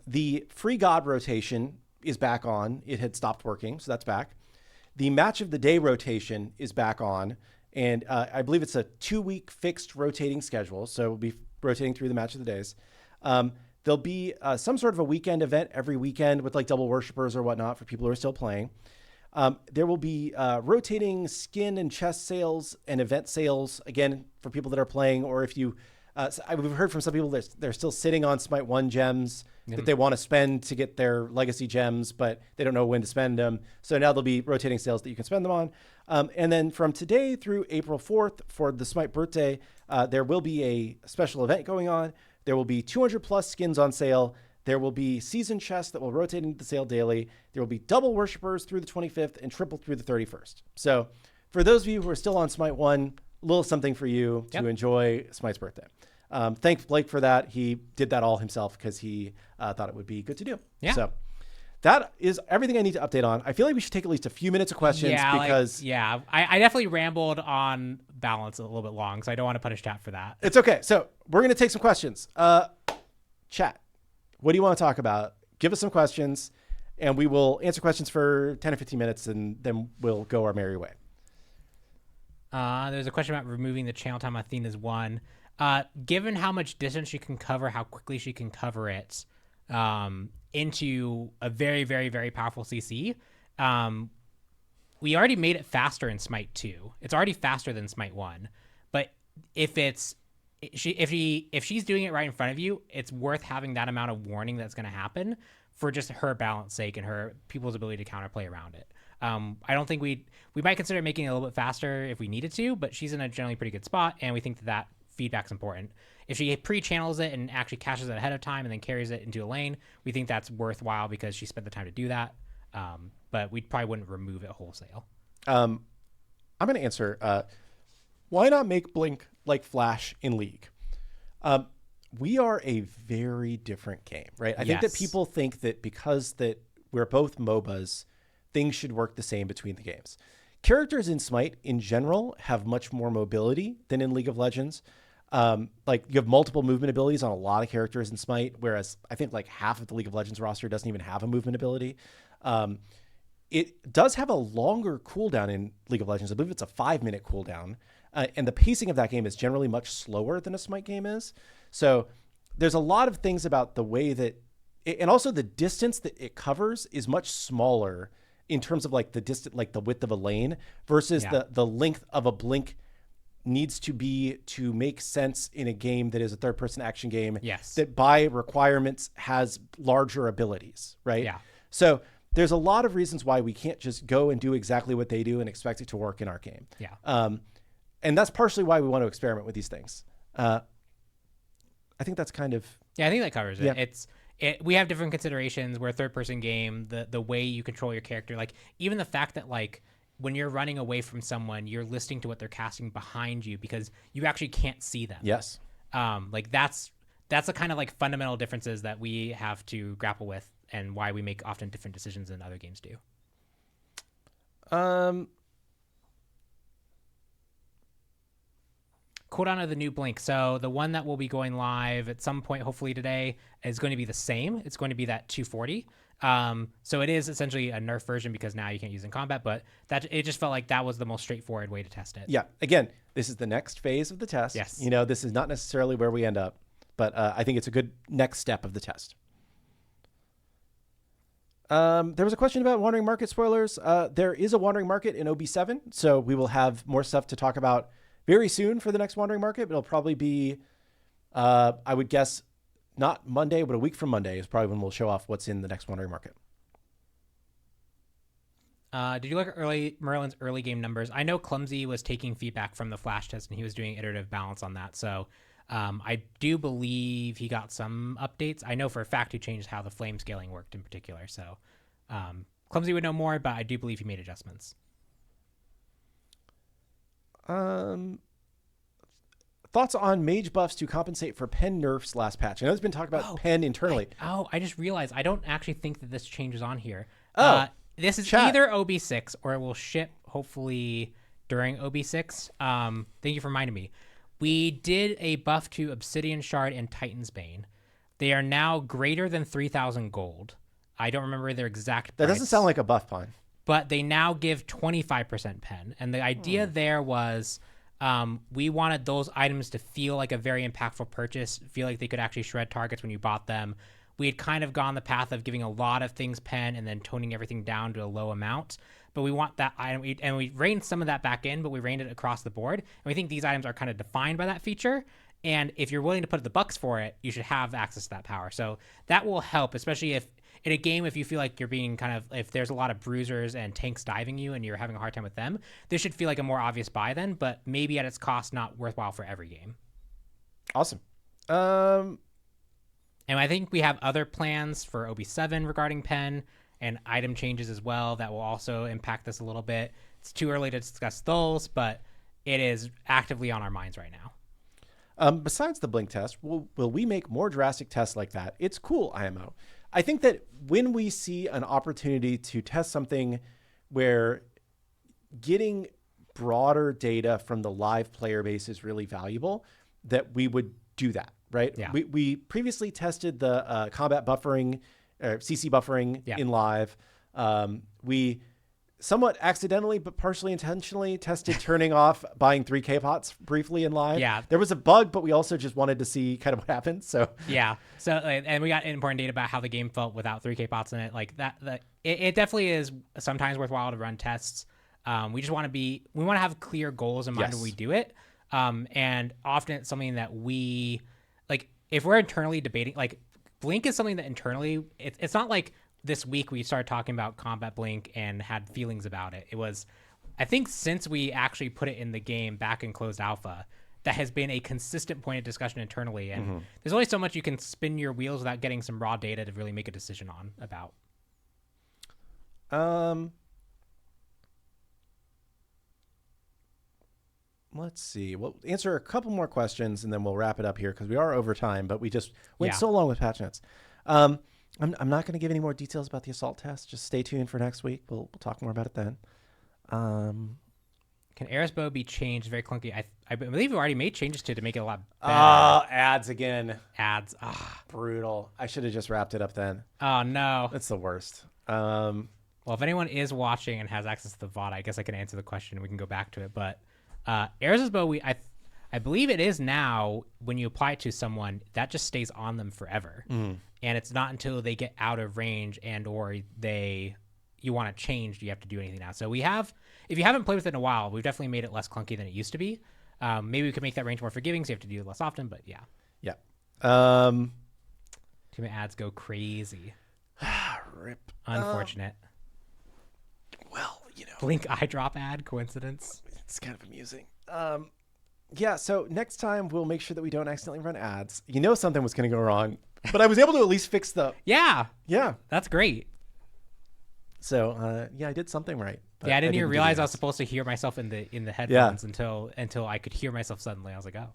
the free god rotation is back on. It had stopped working, so that's back. The match of the day rotation is back on, and I believe it's a 2-week fixed rotating schedule, so we'll be rotating through the match of the days. There'll be some sort of a weekend event every weekend with like double worshippers or whatnot for people who are still playing. There will be rotating skin and chest sales and event sales, again, for people that are playing, or if you... we've heard from some people that they're still sitting on Smite 1 gems that they want to spend to get their legacy gems, but they don't know when to spend them. So now there'll be rotating sales that you can spend them on. And then from today through April 4th for the Smite birthday, there will be a special event going on. There will be 200 plus skins on sale. There will be season chests that will rotate into the sale daily. There will be double worshippers through the 25th and triple through the 31st. So for those of you who are still on Smite 1, a little something for you to enjoy Smite's birthday. Thanks Blake for that. He did that all himself because he thought it would be good to do. Yeah. So that is everything I need to update on. I feel like we should take at least a few minutes of questions because... I definitely rambled on balance a little bit long, so I don't want to punish chat for that. It's okay. So we're going to take some questions. Chat, what do you want to talk about? Give us some questions, and we will answer questions for 10 or 15 minutes, and then we'll go our merry way. There's a question about removing the channel time on Athena's one. Given how much distance she can cover, how quickly she can cover it into a very, very, very powerful CC, we already made it faster in Smite 2. It's already faster than Smite 1. But if she's doing it right in front of you, it's worth having that amount of warning that's going to happen for just her balance sake and her people's ability to counterplay around it. I don't think we might consider making it a little bit faster if we needed to, but she's in a generally pretty good spot, and we think that feedback's important. If she pre-channels it and actually caches it ahead of time and then carries it into a lane, we think that's worthwhile because she spent the time to do that. But we probably wouldn't remove it wholesale. I'm going to answer, why not make Blink like Flash in League? we are a very different game, right? I think that people think that because that we're both MOBAs, things should work the same between the games. Characters in Smite in general have much more mobility than in League of Legends. Like you have multiple movement abilities on a lot of characters in Smite, whereas I think like half of the League of Legends roster doesn't even have a movement ability. It does have a longer cooldown in League of Legends. I believe it's a 5-minute cooldown. And the pacing of that game is generally much slower than a Smite game is. So there's a lot of things about the way that, and also the distance that it covers is much smaller in terms of like the distance, like the width of a lane versus the length of a blink needs to be to make sense in a game that is a third-person action game that by requirements has larger abilities, right? Yeah. So there's a lot of reasons why we can't just go and do exactly what they do and expect it to work in our game. Yeah. And that's partially why we want to experiment with these things. I think that's kind of... Yeah, I think that covers it. Yeah. We have different considerations. We're a third-person game. The way you control your character, like even the fact that like when you're running away from someone, you're listening to what they're casting behind you because you actually can't see them. Yes. Like that's the kind of like fundamental differences that we have to grapple with and why we make often different decisions than other games do. Cooldown of the new Blink. So the one that will be going live at some point, hopefully today, is going to be the same. It's going to be that 240. So it is essentially a nerf version because now you can't use it in combat, but that it just felt like that was the most straightforward way to test it. Yeah. Again, this is the next phase of the test. Yes. You know, this is not necessarily where we end up, but I think it's a good next step of the test. There was a question about Wandering Market spoilers. There is a Wandering Market in OB7, so we will have more stuff to talk about very soon for the next Wandering Market. But it'll probably be, I would guess, not Monday, but a week from Monday is probably when we'll show off what's in the next Wandering Market. Did you look at Merlin's early game numbers? I know Clumsy was taking feedback from the flash test, and he was doing iterative balance on that. So I do believe he got some updates. I know for a fact he changed how the flame scaling worked in particular. So Clumsy would know more, but I do believe he made adjustments. Thoughts on mage buffs to compensate for pen nerfs last patch? I know there's been talk about pen internally. I just realized I don't actually think that this changes on here. This is chat. Either OB6 or it will ship hopefully during OB6. Thank you for reminding me. We did a buff to Obsidian Shard and Titan's Bane. They are now greater than 3,000 gold. I don't remember their exact price. That doesn't sound like a buff, Pine. But they now give 25% pen. And the idea there was we wanted those items to feel like a very impactful purchase, feel like they could actually shred targets when you bought them. We had kind of gone the path of giving a lot of things pen and then toning everything down to a low amount. But we want that item, and we reined some of that back in, but we reined it across the board. And we think these items are kind of defined by that feature. And if you're willing to put the bucks for it, you should have access to that power. So that will help, especially if in a game, if you feel like you're being kind of, if there's a lot of bruisers and tanks diving you and you're having a hard time with them, this should feel like a more obvious buy then, but maybe at its cost, not worthwhile for every game. Awesome. And I think we have other plans for OB7 regarding pen and item changes as well that will also impact this a little bit. It's too early to discuss those, but it is actively on our minds right now. Besides the blink test, will we make more drastic tests like that? It's cool, IMO. I think that when we see an opportunity to test something where getting broader data from the live player base is really valuable, that we would do that, right? Yeah. We previously tested the combat buffering, CC buffering in live. We somewhat accidentally, but partially intentionally tested turning off buying 3K pots briefly in live. Yeah. There was a bug, but we also just wanted to see kind of what happened. So yeah. So, and we got important data about how the game felt without 3K pots in it. Like it definitely is sometimes worthwhile to run tests. We just want to have clear goals in mind when we do it. And often it's something that we, like, if we're internally debating, like Blink is something that internally, it's not like this week we started talking about Combat Blink and had feelings about it. It was, I think since we actually put it in the game back in closed alpha, that has been a consistent point of discussion internally. And there's only so much you can spin your wheels without getting some raw data to really make a decision on about. let's see. We'll answer a couple more questions and then we'll wrap it up here because we are over time, but we just went so long with patch notes. I'm not going to give any more details about the assault test. Just stay tuned for next week. We'll talk more about it then. Can Eris bow be changed? Very clunky. I believe we already made changes to make it a lot better. Ads again. Ads. Brutal. I should have just wrapped it up then. Oh, no. That's the worst. Well, if anyone is watching and has access to the VOD, I guess I can answer the question and we can go back to it. But Eris's bow, I believe it is now, when you apply it to someone, that just stays on them forever. And it's not until they get out of range and or you want to change, you have to do anything now. So if you haven't played with it in a while, we've definitely made it less clunky than it used to be. Maybe we could make that range more forgiving, so you have to do it less often, but yeah. Yeah. Too many ads go crazy. Rip. Unfortunate. Well, Blink eye drop ad, coincidence? It's kind of amusing. Yeah, so next time we'll make sure that we don't accidentally run ads. Something was going to go wrong, but I was able to at least fix Yeah. Yeah. That's great. So, I did something right. Yeah, I didn't even realize I was supposed to hear myself in the headphones until I could hear myself suddenly. I was like, oh.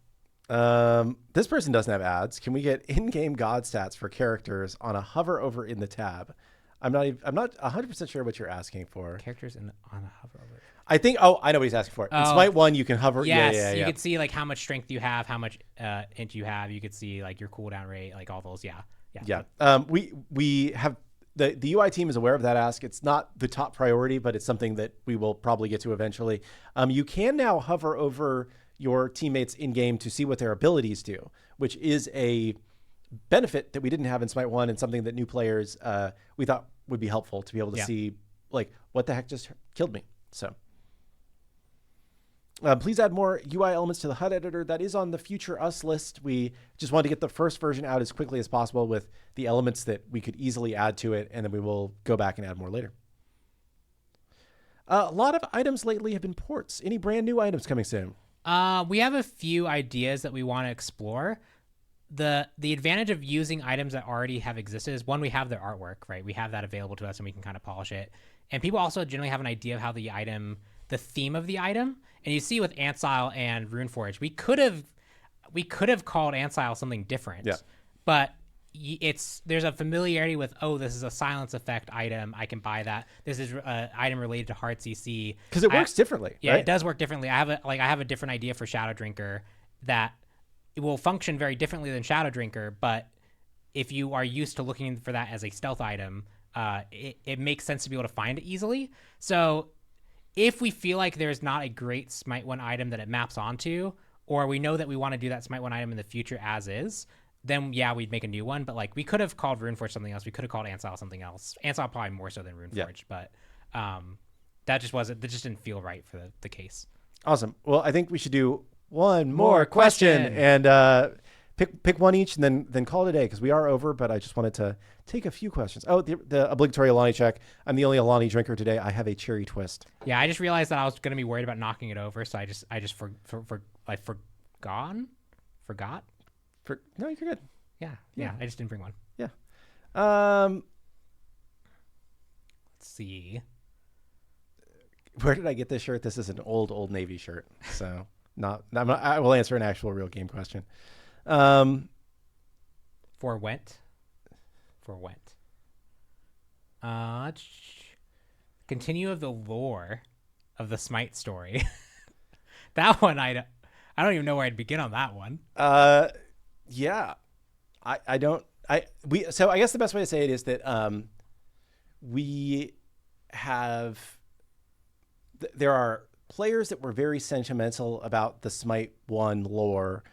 This person doesn't have ads. Can we get in-game god stats for characters on a hover over in the tab? I'm not 100% sure what you're asking for. Characters on a hover over. I think. Oh, I know what he's asking for. In Smite 1, you can hover. Yes, you could see like how much strength you have, how much int you have. You could see like your cooldown rate, like all those. Yeah. We have. The UI team is aware of that ask. It's not the top priority, but it's something that we will probably get to eventually. You can now hover over your teammates in game to see what their abilities do, which is a benefit that we didn't have in Smite 1 and something that new players we thought would be helpful to be able to see like what the heck just killed me. So please add more UI elements to the HUD editor. That is on the future us list. We just wanted to get the first version out as quickly as possible with the elements that we could easily add to it, and then we will go back and add more later. A lot of items lately have been ports. Any brand new items coming soon? We have a few ideas that we want to explore. The advantage of using items that already have existed is, one, we have their artwork, right? We have that available to us and we can kind of polish it. And people also generally have an idea of how the theme of the item. And you see with Ancile and Runeforge, we could have called Ancile something different. Yeah. But there's a familiarity with, this is a silence effect item. I can buy that. This is an item related to Heart CC. Because it works differently. Yeah, right? It does work differently. I have a different idea for Shadow Drinker that it will function very differently than Shadow Drinker, but if you are used to looking for that as a stealth item, it makes sense to be able to find it easily. So if we feel like there's not a great Smite 1 item that it maps onto, or we know that we want to do that Smite 1 item in the future as is, then we'd make a new one. But like, we could have called Runeforge something else. We could have called Ancile something else. Ancile probably more so than Runeforge, but that just didn't feel right for the case. Awesome. Well, I think we should do one more question and pick one each and then call it a day, because we are over, but I just wanted to take a few questions. Oh, the obligatory Alani check. I'm the only Alani drinker today. I have a cherry twist. Yeah, I just realized that I was going to be worried about knocking it over, so I just forgot. No, you're good. Yeah, I just didn't bring one. Yeah. Let's see. Where did I get this shirt? This is an old Navy shirt, so I will answer an actual real game question. For Went. Continue of the lore of the Smite story. That one, I don't even know where I'd begin on that one. Yeah, so I guess the best way to say it is that we have. There are players that were very sentimental about the Smite 1 lore,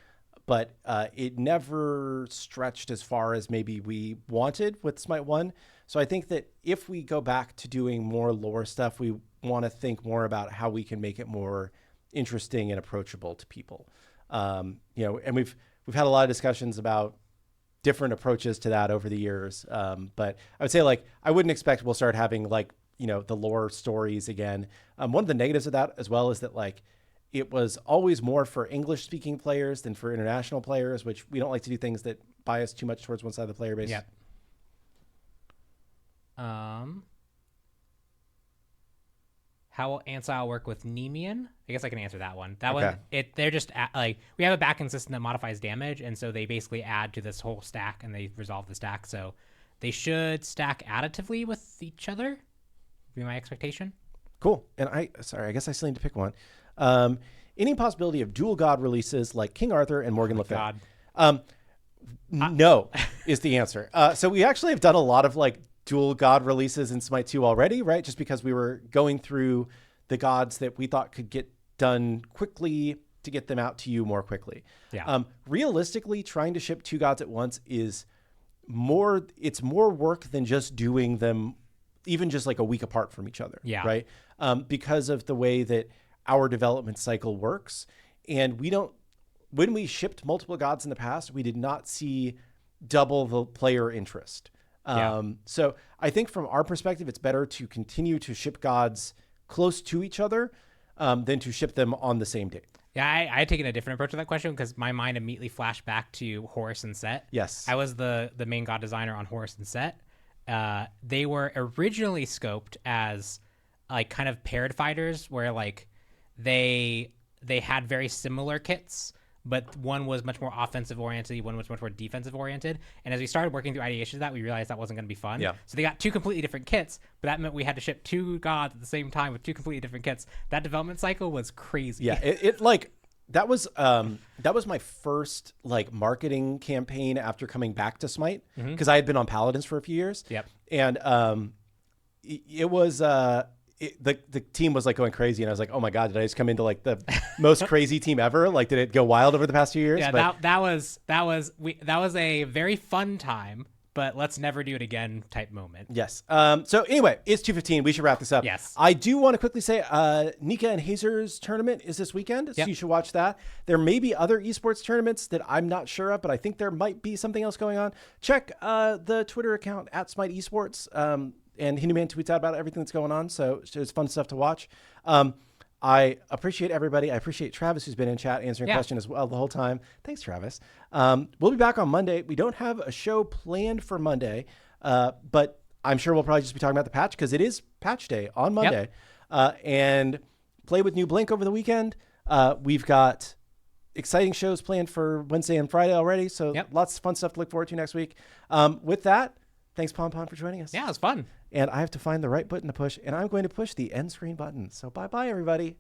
but it never stretched as far as maybe we wanted with Smite 1. So I think that if we go back to doing more lore stuff, we want to think more about how we can make it more interesting and approachable to people. And we've had a lot of discussions about different approaches to that over the years. But I would say, like, I wouldn't expect we'll start having the lore stories again. One of the negatives of that as well is that it was always more for English speaking players than for international players, which we don't like to do things that bias too much towards one side of the player base. Yeah. How will Ansile work with Nemean? I guess I can answer that one. That Okay. one, they're just like, we have a backend system that modifies damage, and so they basically add to this whole stack, and they resolve the stack. So they should stack additively with each other. Would be my expectation. Cool. And I guess I still need to pick one. Any possibility of dual god releases like King Arthur and Morgan Le Fay? No is the answer. So we actually have done a lot of like dual god releases in Smite 2 already, right? Just because we were going through the gods that we thought could get done quickly to get them out to you more quickly. Yeah. Realistically, trying to ship 2 gods at once is more work than just doing them even just like a week apart from each other. Yeah. Right. Because of the way that our development cycle works. And when we shipped multiple gods in the past, we did not see double the player interest. So I think from our perspective, it's better to continue to ship gods close to each other than to ship them on the same day. Yeah, I had taken a different approach to that question because my mind immediately flashed back to Horus and Set. Yes. I was the main god designer on Horus and Set. They were originally scoped as like kind of paired fighters where like they had very similar kits, but one was much more offensive oriented, one was much more defensive oriented. And as we started working through ideation of that, we realized that wasn't going to be fun. Yeah. So they got 2 completely different kits, but that meant we had to ship 2 gods at the same time with 2 completely different kits. That development cycle was crazy. Yeah, that was my first like marketing campaign after coming back to Smite, because I had been on Paladins for a few years. Yep. And it was the team was like going crazy, and I was like, oh my god, did I just come into like the most crazy team ever? Like, did it go wild over the past few years? Yeah, that was a very fun time, but let's never do it again type moment. Yes. So anyway, it's 2:15. We should wrap this up. Yes. I do want to quickly say, Nika and Hazer's tournament is this weekend, so you should watch that. There may be other esports tournaments that I'm not sure of, but I think there might be something else going on. Check the Twitter account at Smite Esports. And Hinduman tweets out about everything that's going on, so it's fun stuff to watch. I appreciate everybody. I appreciate Travis, who's been in chat answering questions as well the whole time. Thanks, Travis. We'll be back on Monday. We don't have a show planned for Monday, but I'm sure we'll probably just be talking about the patch because it is patch day on Monday. And play with New Blink over the weekend. We've got exciting shows planned for Wednesday and Friday already, so lots of fun stuff to look forward to next week. With that, thanks, PonPon, for joining us. Yeah, it was fun. And I have to find the right button to push, and I'm going to push the end screen button. So bye-bye, everybody.